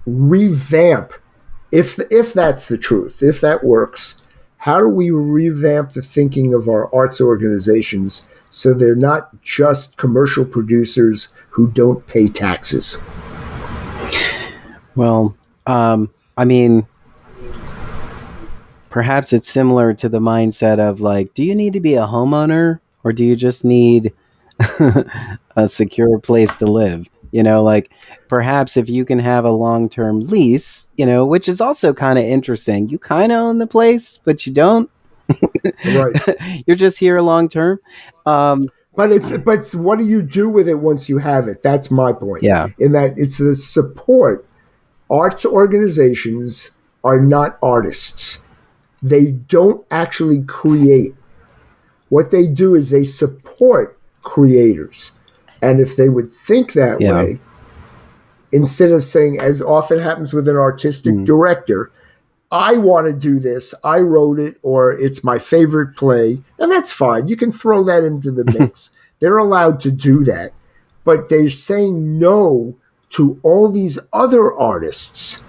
revamp, if that's the truth, if that works, how do we revamp the thinking of our arts organizations so they're not just commercial producers who don't pay taxes? Well, I mean, perhaps it's similar to the mindset of like, do you need to be a homeowner or do you just need a secure place to live? You know, like perhaps if you can have a long-term lease, you know, which is also kind of interesting. You kind of own the place, but you don't. Right. You're just here long-term. But what do you do with it once you have it? That's my point. Yeah. In that it's the support. Arts organizations are not artists. They don't actually create. What they do is they support creators. And if they would think that way, instead of saying, as often happens with an artistic director, I want to do this, I wrote it, or it's my favorite play, and that's fine. You can throw that into the mix. They're allowed to do that. But they're saying no to all these other artists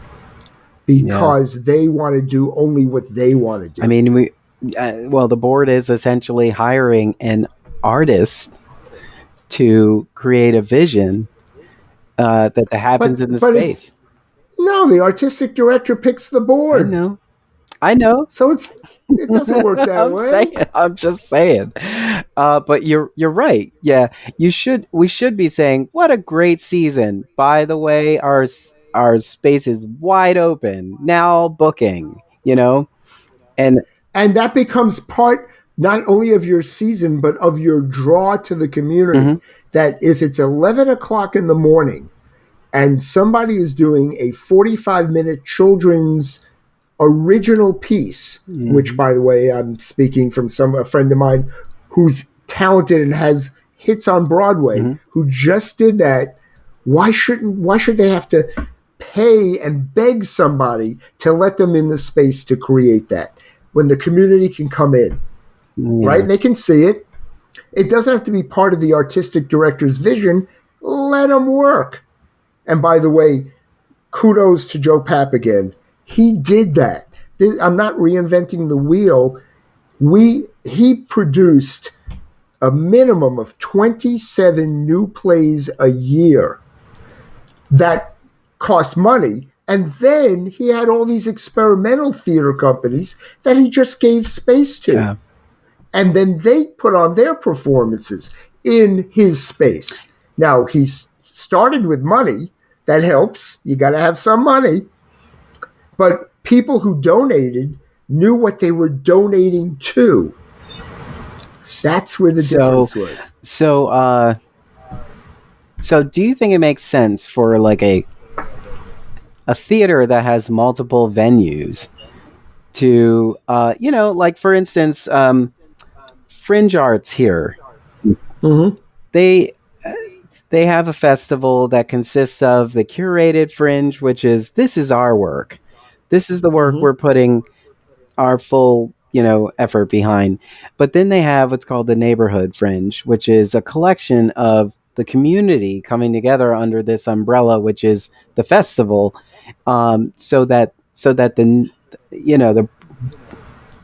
because they want to do only what they want to do. I mean, the board is essentially hiring an artist to create a vision that happens in the space. No, the artistic director picks the board. I know. So it doesn't work that way. I'm just saying. But you're right. Yeah, we should be saying, what a great season. By the way, our space is wide open now, booking. You know, and that becomes part not only of your season but of your draw to the community. That if it's 11 o'clock in the morning and somebody is doing a 45-minute children's original piece, which, by the way, I'm speaking from a friend of mine who's talented and has hits on Broadway, who just did that. Why should they have to pay and beg somebody to let them in the space to create that when the community can come in, right? And they can see it. It doesn't have to be part of the artistic director's vision. Let them work. And by the way, kudos to Joe Papp again. He did that. I'm not reinventing the wheel. He produced a minimum of 27 new plays a year that cost money. And then he had all these experimental theater companies that he just gave space to. Yeah. And then they put on their performances in his space. Now, he started with money. That helps. You got to have some money. But people who donated knew what they were donating to. That's where the difference was. So do you think it makes sense for like a theater that has multiple venues to, like for instance, Fringe Arts here, they they have a festival that consists of the curated fringe, which is this is our work. This is the work Mm-hmm. we're putting our full, effort behind. But then they have what's called the neighborhood fringe, which is a collection of the community coming together under this umbrella, which is the festival, so that the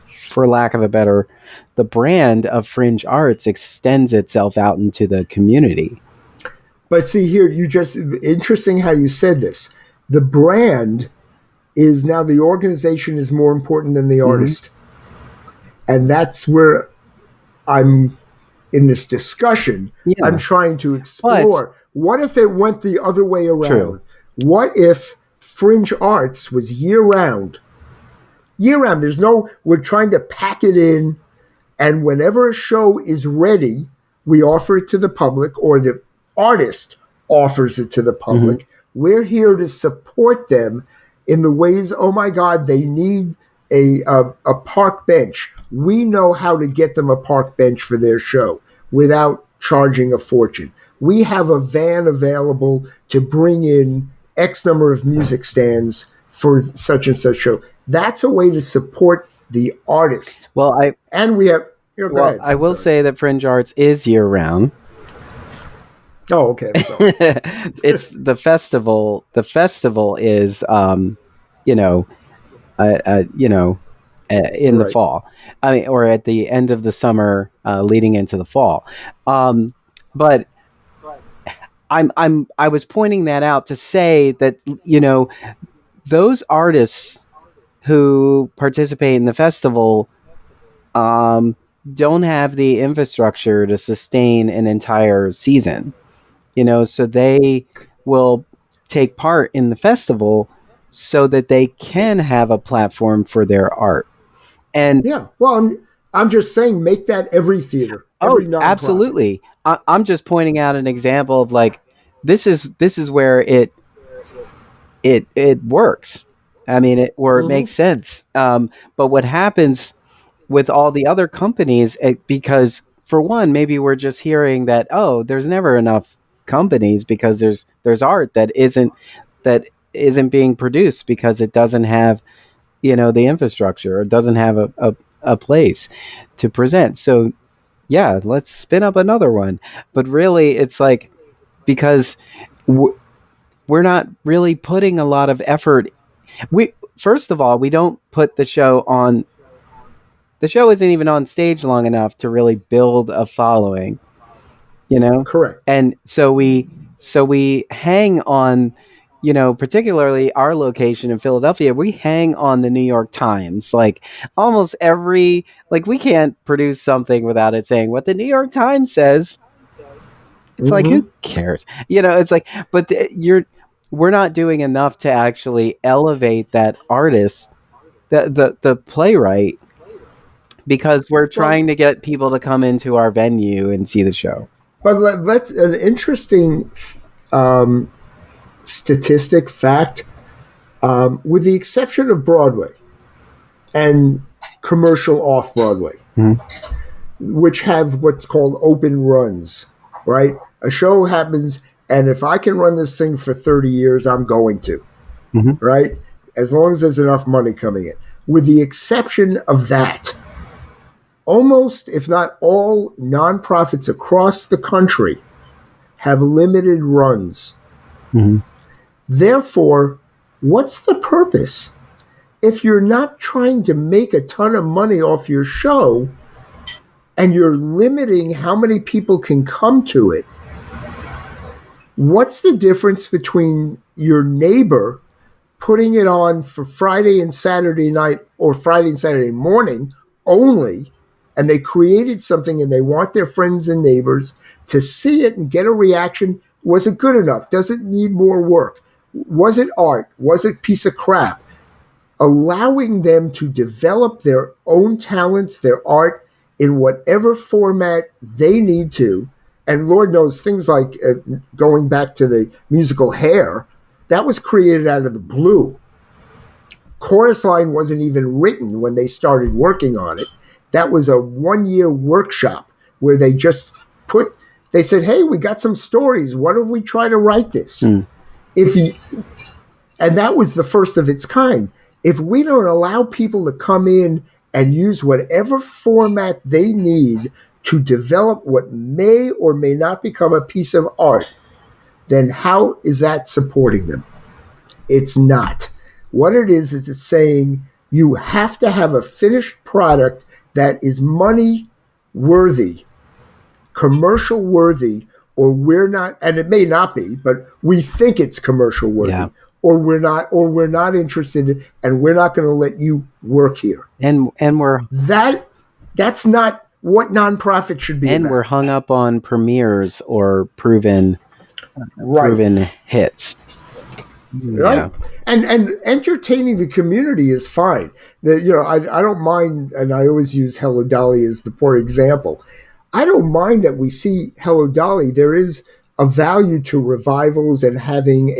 for lack of a better, the brand of fringe arts extends itself out into the community. But see here, interesting how you said this. The brand is now the organization is more important than the Mm-hmm. artist. And that's where I'm in this discussion. I'm Yeah, trying to but explore what if it went the other way true. around? What if fringe arts was year round? Year round. We're trying to pack it in, and whenever a show is ready, we offer it to the public, or the artist offers it to the Mm-hmm. public. We're here to support them in the ways, oh my God, they need a park bench. We know how to get them a park bench for their show without charging a fortune. We have a van available to bring in X number of music stands for such and such show. That's a way to support the artist. Well, I And we have, go well ahead. I I'm will sorry. say that fringe arts is year round. Oh, okay. I'm sorry. It's the festival. The festival is, you know, you know, in the Right. fall. I mean, or at the end of the summer, leading into the fall. But I was pointing that out to say that those artists who participate in the festival um, don't have the infrastructure to sustain an entire season. So they will take part in the festival so that they can have a platform for their art. And Yeah. Well, I'm just saying, make that every theater, oh, every nonprofit. absolutely. I'm just pointing out an example of like this is where it works. I mean, it makes Mm-hmm. sense. But what happens with all the other companies, because for one, maybe we're just hearing that, oh, there's never enough companies because there's art that isn't being produced because it doesn't have the infrastructure, or doesn't have a place to present. So yeah, let's spin up another one. But really, it's like, because we're not really putting a lot of effort. We First of all, we don't put the show on. The show isn't even on stage long enough to really build a following, Correct. and so we hang on, particularly our location in Philadelphia. We hang on the New York Times, like almost every, like, we can't produce something without it saying what the New York Times says. It's like, who Mm-hmm. cares? It's like, but we're not doing enough to actually elevate that artist, the playwright, because we're Well, trying to get people to come into our venue and see the show. but let's an interesting um, statistic fact, with the exception of Broadway and commercial off Broadway, Mhm. which have what's called open runs, right? A show happens, and if I can run this thing for 30 years, I'm going to, Mhm. right? As long as there's enough money coming in. With the exception of that, almost, if not all, nonprofits across the country have limited runs. Mhm. Therefore, what's the purpose? If you're not trying to make a ton of money off your show and you're limiting how many people can come to it, what's the difference between your neighbor putting it on for Friday and Saturday night or Friday and Saturday morning only, and they created something and they want their friends and neighbors to see it and get a reaction? Was it good enough? Does it need more work? Was it art? Was it a piece of crap? Allowing them to develop their own talents, their art, in whatever format they need to. And Lord knows, things like going back to the musical Hair, that was created out of the blue. Chorus Line wasn't even written when they started working on it. That was a 1-year workshop where they just put They said, hey, we got some stories. What if we try to write this? If you, and that was the first of its kind. If we don't allow people to come in and use whatever format they need to develop what may or may not become a piece of art, then how is that supporting them? It's not. What it is it's saying you have to have a finished product that is money worthy, commercial worthy, or we're not, and it may not be, but we think it's commercial worthy. Yeah. Or we're not interested, and we're not going to let you work here. And that's not what nonprofit should be. And about. We're hung up on premieres or proven hits. Right. Yeah. And entertaining the community is fine. I don't mind, and I always use Hello Dolly as the poor example. I don't mind that we see Hello Dolly. There is a value to revivals and having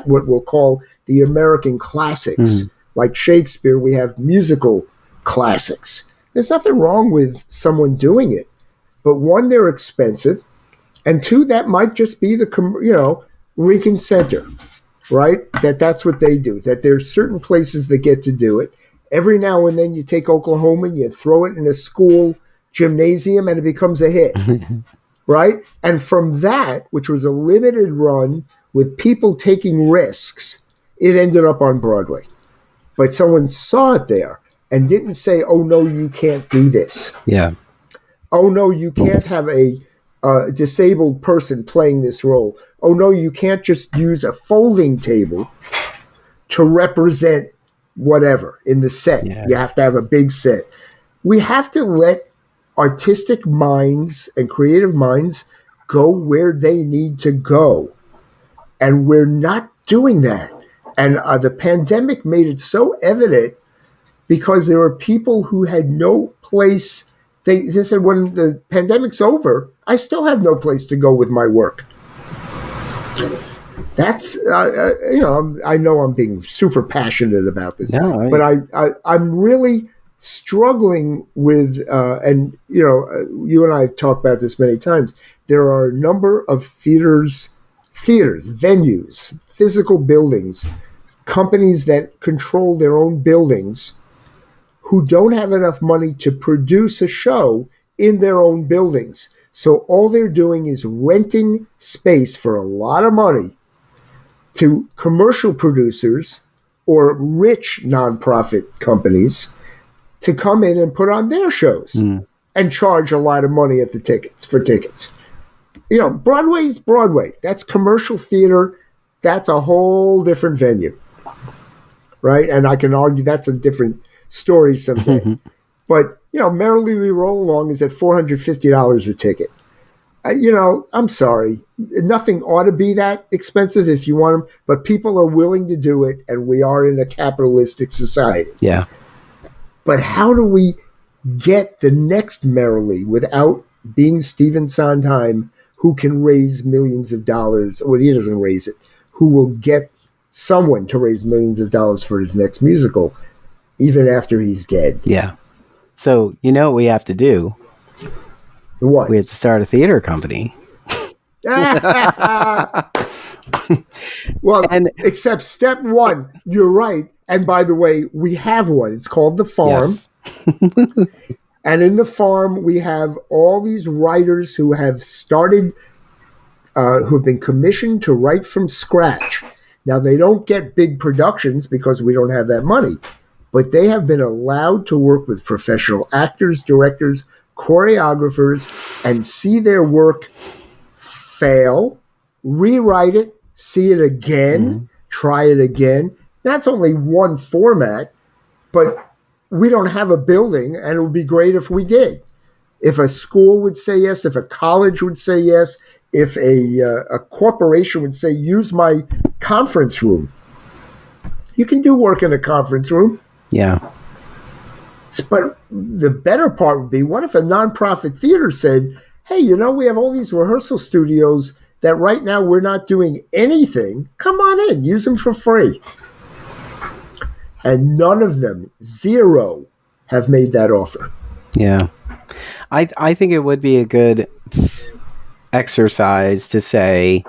what we'll call the American classics. Like Shakespeare, we have musical classics. There's nothing wrong with someone doing it. But one, they're expensive. And two, that might just be Lincoln Center, right? That's what they do. That there's certain places that get to do it. Every now and then you take Oklahoma and you throw it in a school gymnasium and it becomes a hit. Right? And from that, which was a limited run with people taking risks, it ended up on Broadway. But someone saw it there and didn't say, oh, no, you can't do this. Yeah. Oh, no, you can't have a disabled person playing this role. Oh, no, you can't just use a folding table to represent whatever in the set. Yeah. You have to have a big set. We have to let artistic minds and creative minds go where they need to go. And we're not doing that. And the pandemic made it so evident because there were people who had no place. They said, when the pandemic's over, I still have no place to go with my work. That's, I know I'm being super passionate about this, but I'm really struggling with, you and I have talked about this many times. There are a number of theaters, venues, physical buildings, companies that control their own buildings who don't have enough money to produce a show in their own buildings. So all they're doing is renting space for a lot of money to commercial producers or rich nonprofit companies to come in and put on their shows and charge a lot of money at the tickets. Broadway's Broadway. That's commercial theater. That's a whole different venue, right? And I can argue that's a different story someday. But, Merrily We Roll Along is at $450 a ticket. I'm sorry. Nothing ought to be that expensive if you want them, but people are willing to do it, and we are in a capitalistic society. Yeah. But how do we get the next Merrily without being Stephen Sondheim, who can raise millions of dollars? Well, he doesn't raise it. Who will get someone to raise millions of dollars for his next musical, even after he's dead? Yeah. So, what we have to do? What? We have to start a theater company. Well, except step one, you're right. And by the way, we have one. It's called The Farm. Yes. And in The Farm, we have all these writers who have started, who have been commissioned to write from scratch. Now, they don't get big productions because we don't have that money, but they have been allowed to work with professional actors, directors, choreographers, and see their work fail, rewrite it, see it again, try it again. That's only one format, but we don't have a building, and it would be great if we did. If a school would say yes, if a college would say yes, if a corporation would say, use my conference room. You can do work in a conference room. Yeah. But the better part would be, what if a nonprofit theater said, hey, we have all these rehearsal studios that right now we're not doing anything. Come on in, use them for free. And none of them, zero, have made that offer. Yeah. I think it would be a good exercise to say,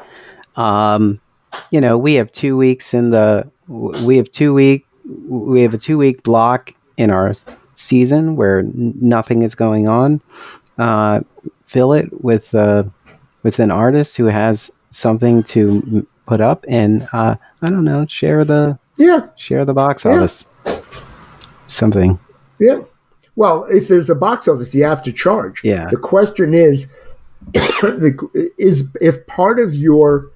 we have 2 weeks we have a 2 week block in our season where nothing is going on. Fill it with an artist who has something to put up, and I don't know, share the box office. Something. Yeah. Well, if there's a box office, you have to charge. Yeah. The question is if part of your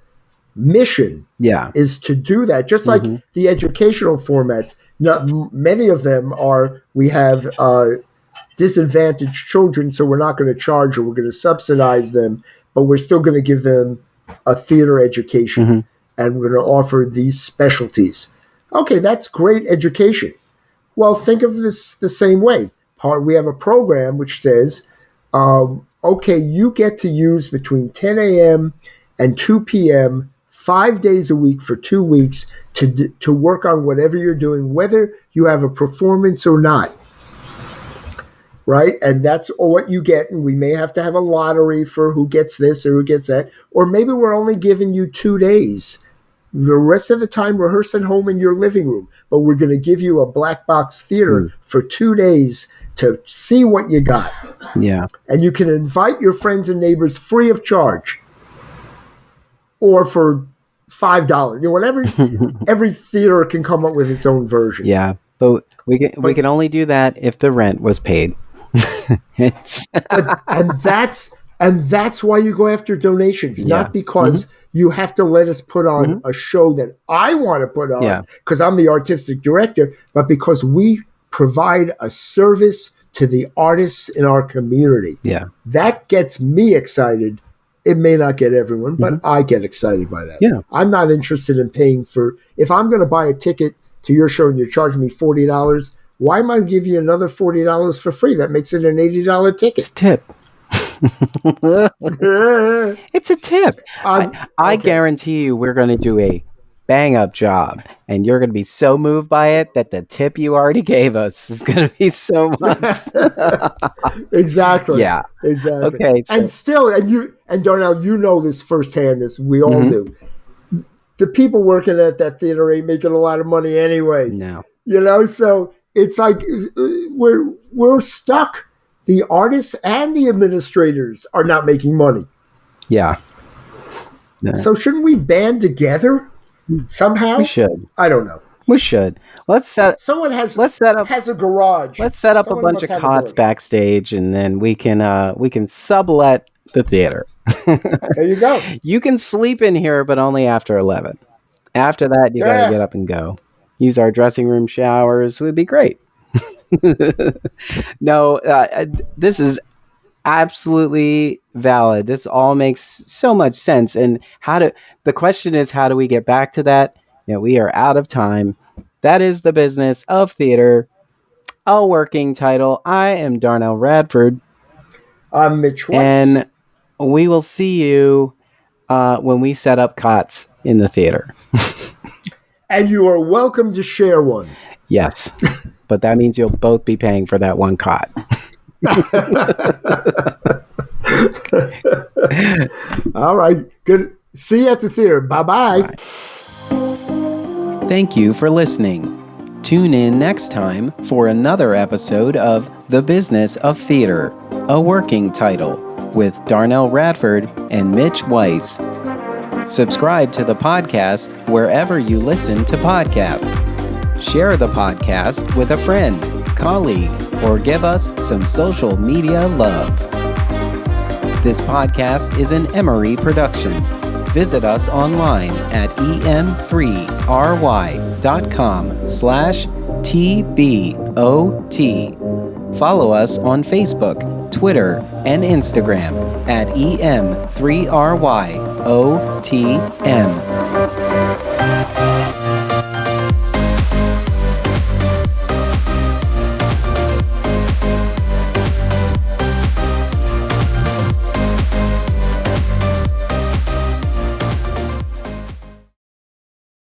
mission is to do that, just like the educational formats. Many of them are, we have disadvantaged children, so we're not going to charge, or we're going to subsidize them, but we're still going to give them a theater education, and we're going to offer these specialties. Okay, that's great education. Well, think of this the same way. We have a program which says, okay, you get to use between 10 a.m. and 2 p.m. 5 days a week for 2 weeks to work on whatever you're doing, whether you have a performance or not. Right? And that's what you get. And we may have to have a lottery for who gets this or who gets that. Or maybe we're only giving you 2 days. The rest of the time, rehearse at home in your living room. But we're going to give you a black box theater for 2 days to see what you got. Yeah. And you can invite your friends and neighbors free of charge. Or for $5. Whatever. Every theater can come up with its own version. Yeah. But we can only do that if the rent was paid. and that's why you go after donations, not because you have to let us put on a show that I want to put on because I'm the artistic director, but because we provide a service to the artists in our community. Yeah. That gets me excited. It may not get everyone, but I get excited by that. Yeah. I'm not interested in paying for, if I'm going to buy a ticket to your show and you're charging me $40, why am I going to give you another $40 for free? That makes it an $80 ticket. It's a tip. It's a tip. I guarantee you we're going to do a bang-up job, and you're going to be so moved by it that the tip you already gave us is going to be so much. Exactly. Yeah. Exactly. Okay. So. And Darnell, you know this firsthand, this we all do. The people working at that theater ain't making a lot of money anyway. No. So it's like we're stuck. The artists and the administrators are not making money. Yeah. So shouldn't we band together somehow? We should. I don't know. We should. Someone has a garage. Let's set up a bunch of cots backstage, and then we can sublet the theater. There you go. You can sleep in here, but only after 11. After that, you gotta get up and go. Use our dressing room showers. It would be great. No, this is absolutely valid. This all makes so much sense. And the question is, how do we get back to that? We are out of time. That is the business of theater. A working title. I am Darnell Radford. I'm Mitch Weiss. And we will see you when we set up cots in the theater. And you are welcome to share one. Yes. But that means you'll both be paying for that one cot. All right. Good. See you at the theater. Bye-bye. Bye. Thank you for listening. Tune in next time for another episode of The Business of Theater, a working title, with Darnell Radford and Mitch Weiss. Subscribe to the podcast wherever you listen to podcasts. Share the podcast with a friend, colleague, or give us some social media love. This podcast is an Emory production. Visit us online at em3ry.com/TBOT. Follow us on Facebook, Twitter, and Instagram at em3ryotm.